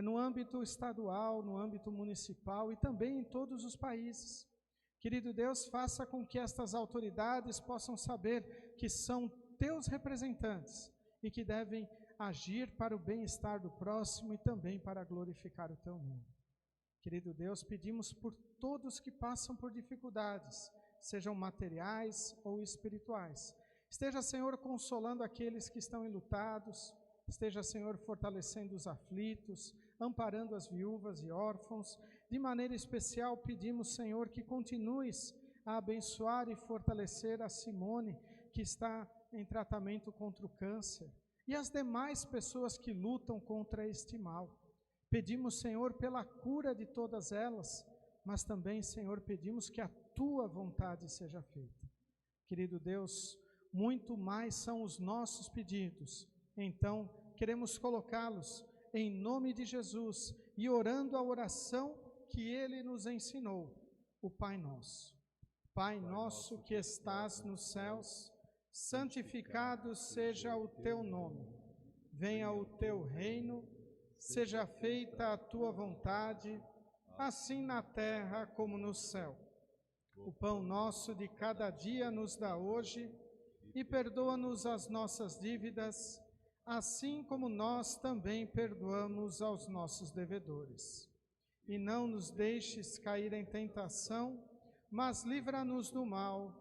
no âmbito estadual, no âmbito municipal e também em todos os países. Querido Deus, faça com que estas autoridades possam saber que são teus representantes e que devem agir para o bem-estar do próximo e também para glorificar o teu nome. Querido Deus, pedimos por todos que passam por dificuldades, sejam materiais ou espirituais. Esteja, Senhor, consolando aqueles que estão enlutados, esteja, Senhor, fortalecendo os aflitos, amparando as viúvas e órfãos. De maneira especial, pedimos, Senhor, que continues a abençoar e fortalecer a Simone, que está em tratamento contra o câncer, e as demais pessoas que lutam contra este mal. Pedimos, Senhor, pela cura de todas elas, mas também, Senhor, pedimos que a tua vontade seja feita. Querido Deus, muito mais são os nossos pedidos, então queremos colocá-los em nome de Jesus e orando a oração que ele nos ensinou, o Pai Nosso. Pai nosso que estás nos céus, santificado seja o teu nome. Venha o teu reino, seja feita a tua vontade, assim na terra como no céu. O pão nosso de cada dia nos dá hoje, e perdoa-nos as nossas dívidas, assim como nós também perdoamos aos nossos devedores. E não nos deixes cair em tentação, mas livra-nos do mal,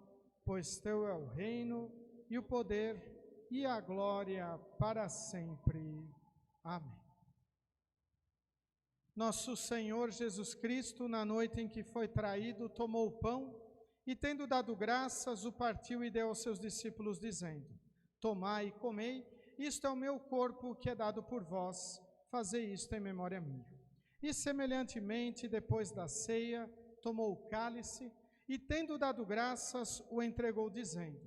pois teu é o reino, e o poder, e a glória para sempre. Amém. Nosso Senhor Jesus Cristo, na noite em que foi traído, tomou o pão, e tendo dado graças, o partiu e deu aos seus discípulos, dizendo: Tomai e comei, isto é o meu corpo que é dado por vós, fazei isto em memória minha. E semelhantemente, depois da ceia, tomou o cálice, e tendo dado graças, o entregou, dizendo: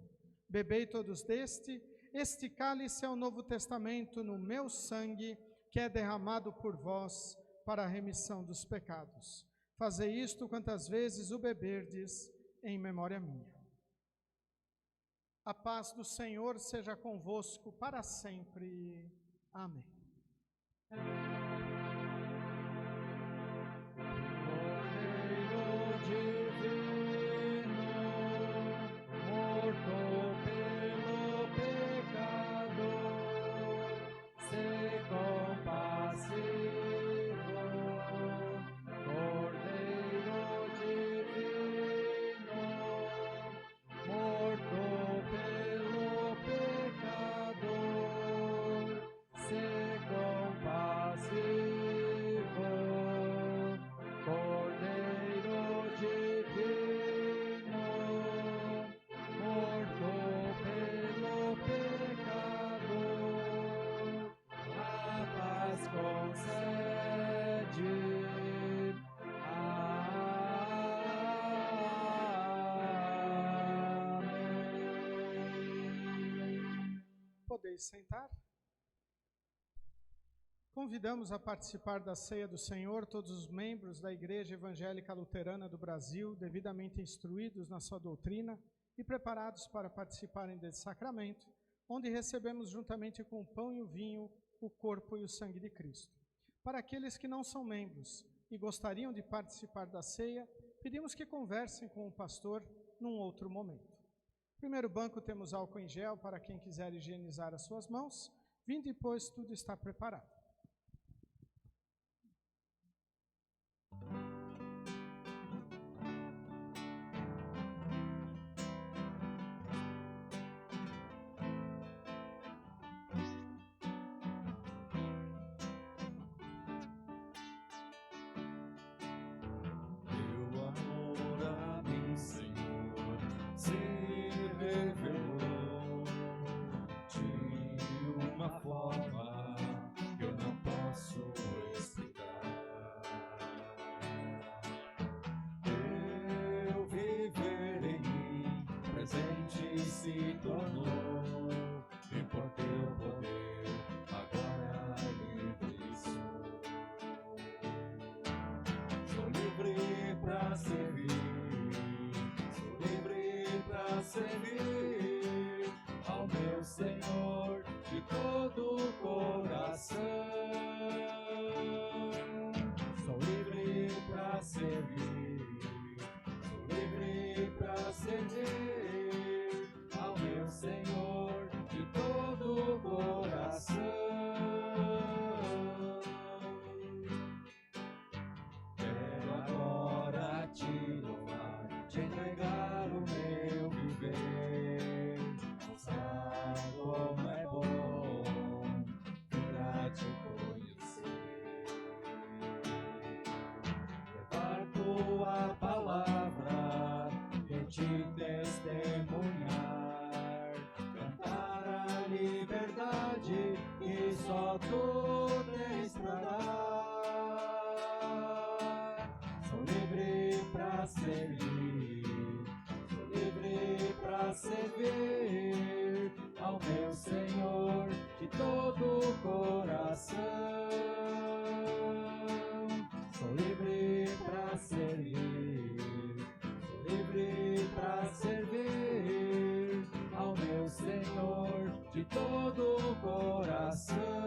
Bebei todos deste, este cálice é o Novo Testamento no meu sangue, que é derramado por vós para a remissão dos pecados. Fazei isto quantas vezes o beberdes, em memória minha. A paz do Senhor seja convosco para sempre. Amém. Cordeiro divino, morto pelo pecado. podeis sentar. Convidamos a participar da ceia do Senhor todos os membros da Igreja Evangélica Luterana do Brasil, devidamente instruídos na sua doutrina e preparados para participarem desse sacramento, onde recebemos juntamente com o pão e o vinho o corpo e o sangue de Cristo. Para aqueles que não são membros e gostariam de participar da ceia, pedimos que conversem com o pastor num outro momento. No primeiro banco temos álcool em gel para quem quiser higienizar as suas mãos. Vinde, pois, tudo está preparado. Se tornou e por teu poder agora livre sou. Sou livre pra servir, sou livre pra servir ao meu Senhor de todo o coração. Sou livre pra servir, sou livre pra servir Senhor de todo o coração. Quero agora te louvar, te entregar o meu viver, mostrar como é bom pra te conhecer. Levar tua palavra e te testemunhar, que só tu tens pra dar. Sou livre pra servir, sou livre pra servir ao meu Senhor de todo o coração. Sou livre pra servir, sou livre pra servir ao meu Senhor de todo o coração.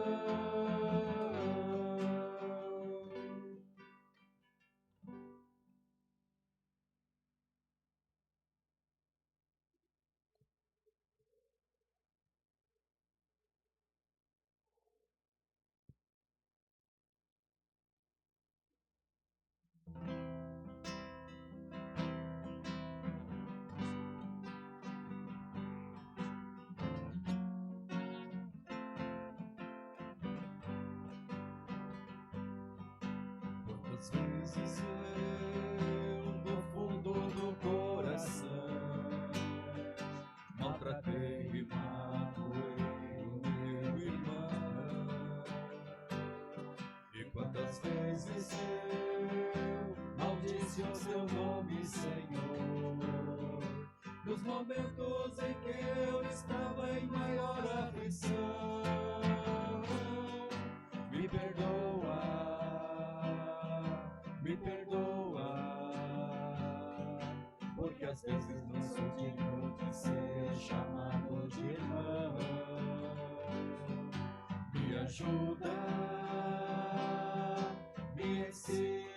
Às vezes eu, no fundo do coração, maltratei e magoei o meu irmão. E quantas vezes eu maldisse o seu nome, Senhor, nos momentos em que eu estava em maior aflição. Me perdoa, me perdoa, porque às vezes não sou digno de ser chamado de irmão. Me ajuda, me ensina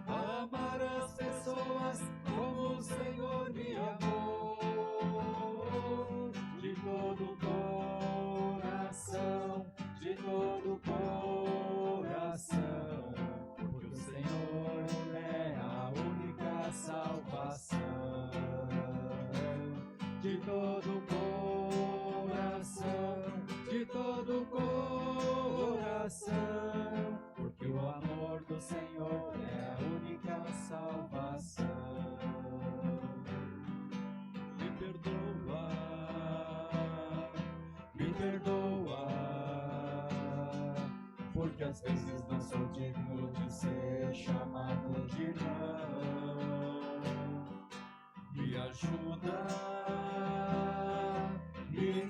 a amar as pessoas como o Senhor me amou, de todo o coração, de todo o coração. Porque o Senhor é a única salvação. De todo o coração, de todo o coração. Porque o amor do Senhor é a única salvação. Me perdoa, me perdoa, porque às vezes não sou digno de ser chamado de irmão. Me ajuda, me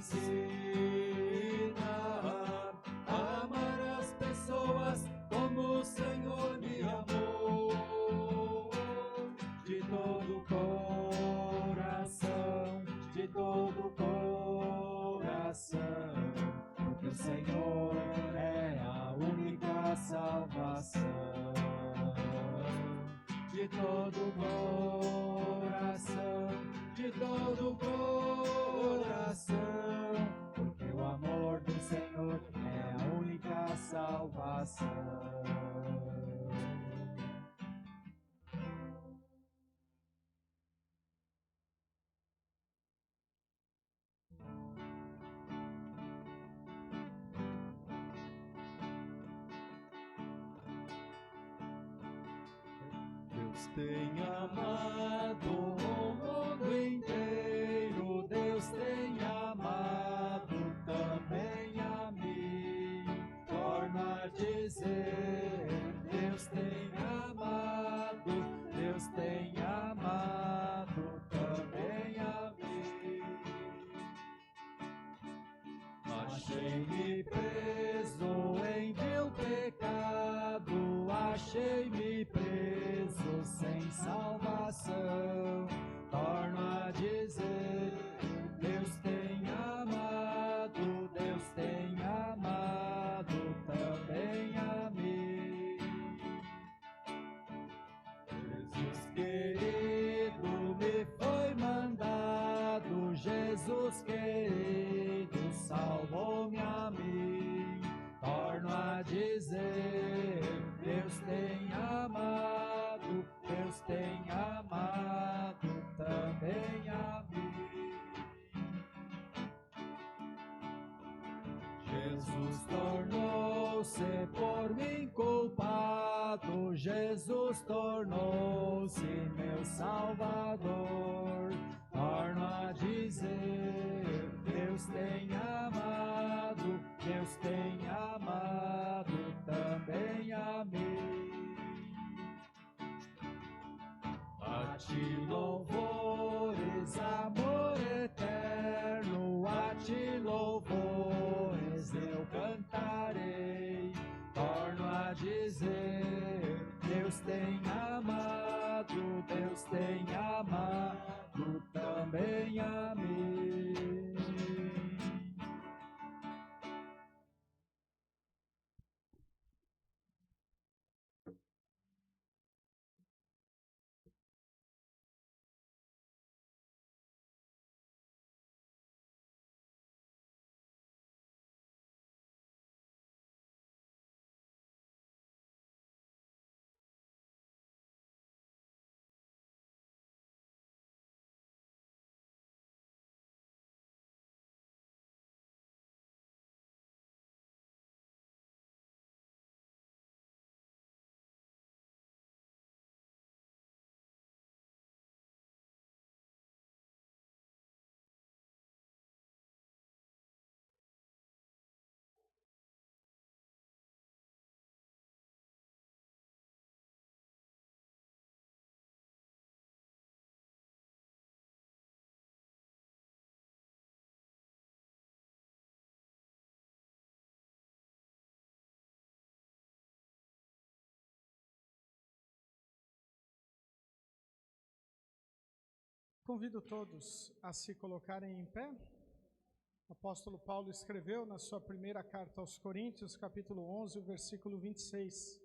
salvação. Deus tem amado o mundo inteiro, Deus tem amado também a mim. Torno a dizer, Deus tem amado também a mim. Achei-me preso em vil pecado, achei-me preso sem salvação. Torno a dizer, Deus tem amado também a mim. Jesus querido me foi mandado, Jesus querido salvou-me a mim. Torno a dizer, Deus tem amado também a mim. Jesus tornou-se por mim culpado, Jesus tornou-se meu Salvador. Torno a dizer, Deus tem amado também a mim. A ti louvores, amor eterno, a ti louvores eu cantarei. Torno a dizer, Deus tem amado também a mim. Convido todos a se colocarem em pé. O apóstolo Paulo escreveu na sua primeira carta aos Coríntios, capítulo 11, o versículo 26.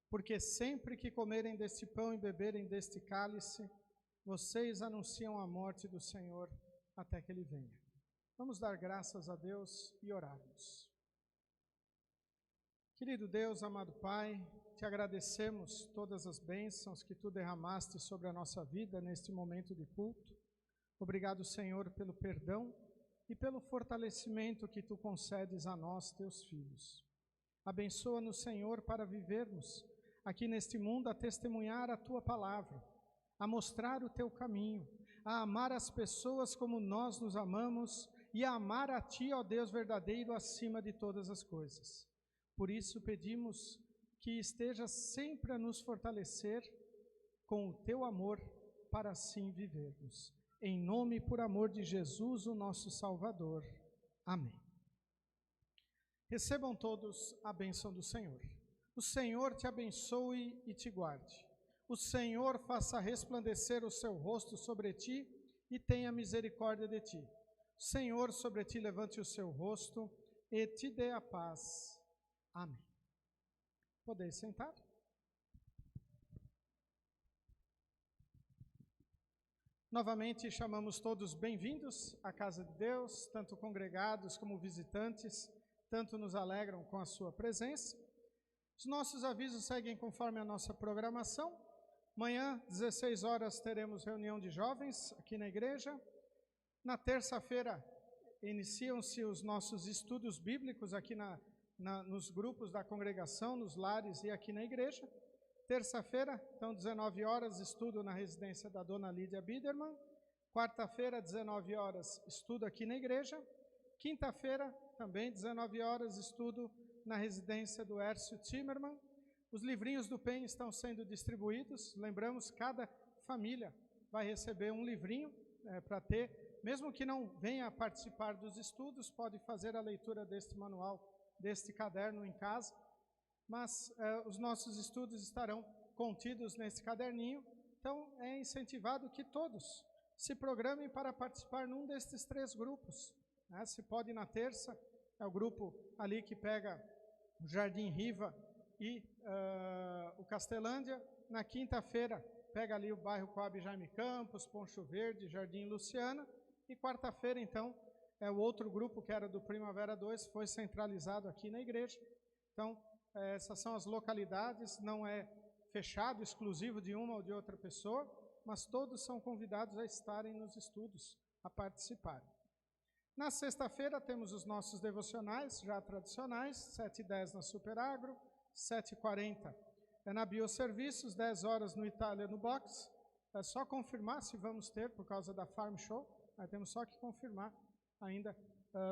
Porque sempre que comerem deste pão e beberem deste cálice, vocês anunciam a morte do Senhor até que Ele venha. Vamos dar graças a Deus e orarmos. Querido Deus, amado Pai, te agradecemos todas as bênçãos que Tu derramaste sobre a nossa vida neste momento de culto. Obrigado, Senhor, pelo perdão e pelo fortalecimento que Tu concedes a nós, Teus filhos. Abençoa-nos, Senhor, para vivermos aqui neste mundo a testemunhar a Tua palavra, a mostrar o Teu caminho, a amar as pessoas como nós nos amamos e a amar a Ti, ó Deus verdadeiro, acima de todas as coisas. Por isso pedimos que esteja sempre a nos fortalecer com o Teu amor para assim vivermos. Em nome e por amor de Jesus, o nosso Salvador. Amém. Recebam todos a bênção do Senhor. O Senhor te abençoe e te guarde. O Senhor faça resplandecer o seu rosto sobre ti e tenha misericórdia de ti. O Senhor sobre ti levante o seu rosto e te dê a paz. Amém. Podeis sentar? Novamente chamamos todos bem-vindos à casa de Deus, tanto congregados como visitantes, tanto nos alegram com a sua presença. Os nossos avisos seguem conforme a nossa programação. Amanhã, 16 horas, teremos reunião de jovens aqui na igreja. Na terça-feira, iniciam-se os nossos estudos bíblicos aqui nos grupos da congregação, nos lares e aqui na igreja. Terça-feira, então, 19 horas, estudo na residência da dona Lídia Biderman. Quarta-feira, 19 horas, estudo aqui na igreja. Quinta-feira, também 19 horas, estudo na residência do Hércio Timmerman. Os livrinhos do PEN estão sendo distribuídos. Lembramos, cada família vai receber um livrinho para ter. Mesmo que não venha participar dos estudos, pode fazer a leitura deste manual, deste caderno em casa. Mas os nossos estudos estarão contidos nesse caderninho. Então, é incentivado que todos se programem para participar num destes 3 grupos. Se pode na terça, é o grupo ali que pega o Jardim Riva e o Castelândia. Na quinta-feira, pega ali o bairro Coab Jaime Campos, Poncho Verde, Jardim Luciana. E quarta-feira, então, é o outro grupo que era do Primavera 2, foi centralizado aqui na igreja. Então, essas são as localidades, não é fechado, exclusivo de uma ou de outra pessoa, mas todos são convidados a estarem nos estudos, a participarem. Na sexta-feira temos os nossos devocionais, já tradicionais, 7h10 na Superagro, 7h40 na Bioserviços, 10 horas no Itália no Box. É só confirmar se vamos ter, por causa da Farm Show, aí temos só que confirmar ainda,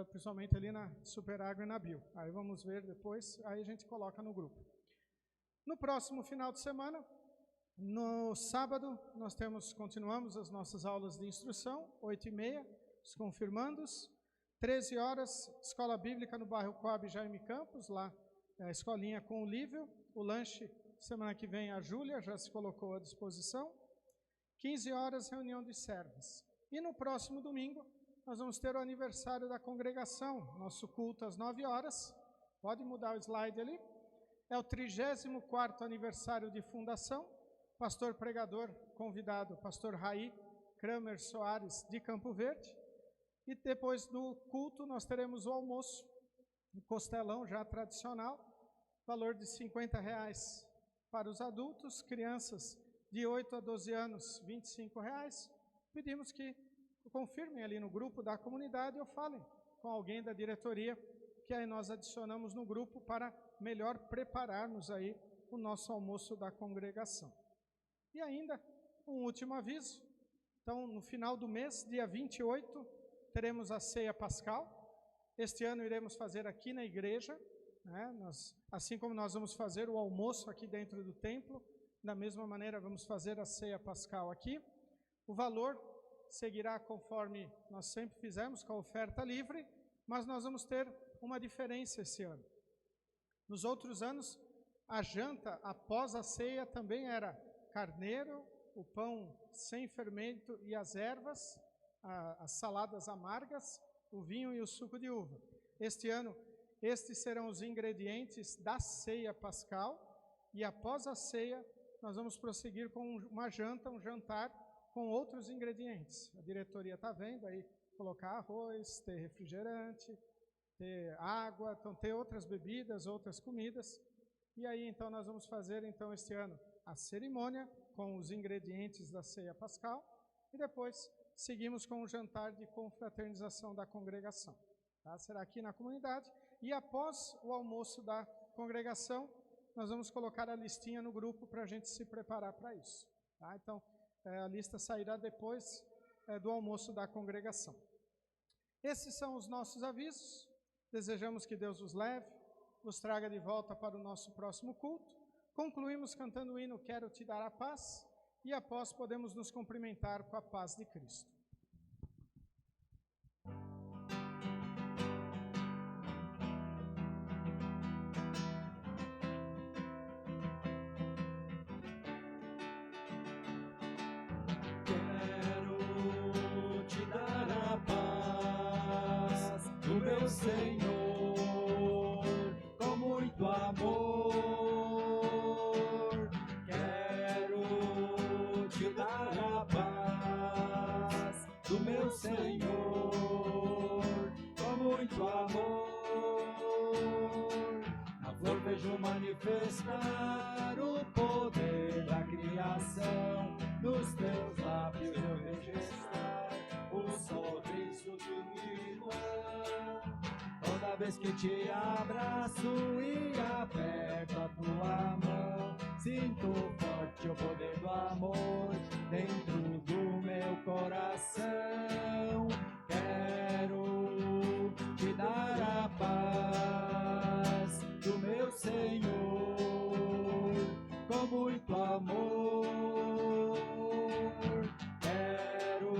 principalmente ali na Superagro e na Bio. Aí vamos ver depois, aí a gente coloca no grupo. No próximo final de semana, no sábado, nós continuamos as nossas aulas de instrução, 8h30, os confirmandos. 13 horas, Escola Bíblica no bairro Coab Jaime Campos, lá a escolinha com o Lívio. O lanche, semana que vem, a Júlia já se colocou à disposição. 15 horas, reunião de servos. E no próximo domingo, nós vamos ter o aniversário da congregação, nosso culto às 9 horas. Pode mudar o slide ali. É o 34º aniversário de fundação. Pastor pregador convidado, pastor Raí Kramer Soares, de Campo Verde. E depois do culto, nós teremos o almoço, um costelão já tradicional, valor de R$50 para os adultos, crianças de 8 a 12 anos, R$25. Pedimos que confirmem ali no grupo da comunidade ou falem com alguém da diretoria, que aí nós adicionamos no grupo para melhor prepararmos aí o nosso almoço da congregação. E ainda, um último aviso. Então, no final do mês, dia 28, teremos a ceia pascal. Este ano iremos fazer aqui na igreja, né? Assim como nós vamos fazer o almoço aqui dentro do templo, da mesma maneira vamos fazer a ceia pascal aqui. O valor seguirá conforme nós sempre fizemos, com a oferta livre, mas nós vamos ter uma diferença esse ano. Nos outros anos, a janta após a ceia também era carneiro, o pão sem fermento e as ervas, as saladas amargas, o vinho e o suco de uva. Este ano, estes serão os ingredientes da ceia pascal, e após a ceia, nós vamos prosseguir com um jantar com outros ingredientes. A diretoria está vendo aí, colocar arroz, ter refrigerante, ter água, então ter outras bebidas, outras comidas. E aí, então, nós vamos fazer, então, este ano, a cerimônia com os ingredientes da ceia pascal, e depois seguimos com o jantar de confraternização da congregação. Tá? Será aqui na comunidade, e após o almoço da congregação, nós vamos colocar a listinha no grupo para a gente se preparar para isso. Tá? Então, a lista sairá depois do almoço da congregação. Esses são os nossos avisos. Desejamos que Deus os leve, nos traga de volta para o nosso próximo culto. Concluímos cantando o hino Quero Te Dar a Paz, e após podemos nos cumprimentar com a paz de Cristo. Quero te dar a paz do meu Senhor, com muito amor. Quero te dar a paz do meu Senhor, com muito amor. Na flor vejo Quero manifestar o poder da criação, nos teus lábios eu registrar o sorriso de minha irmã. Toda vez que te abraço e aperto a tua mão, sinto forte o poder do amor dentro do meu coração. Quero te dar a paz do meu Senhor, com muito amor. Quero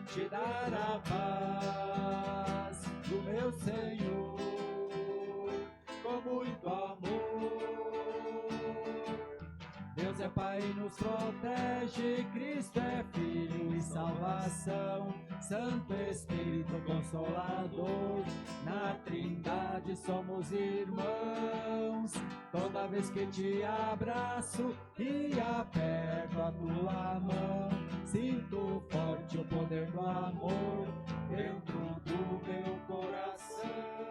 te dar a paz do meu Senhor, com muito amor. Deus é Pai e nos protege, Cristo é Filho e salvação, Santo Espírito Consolador, na Trindade somos irmãos. Toda vez que te abraço e aperto a tua mão, sinto forte o poder do amor dentro do meu coração.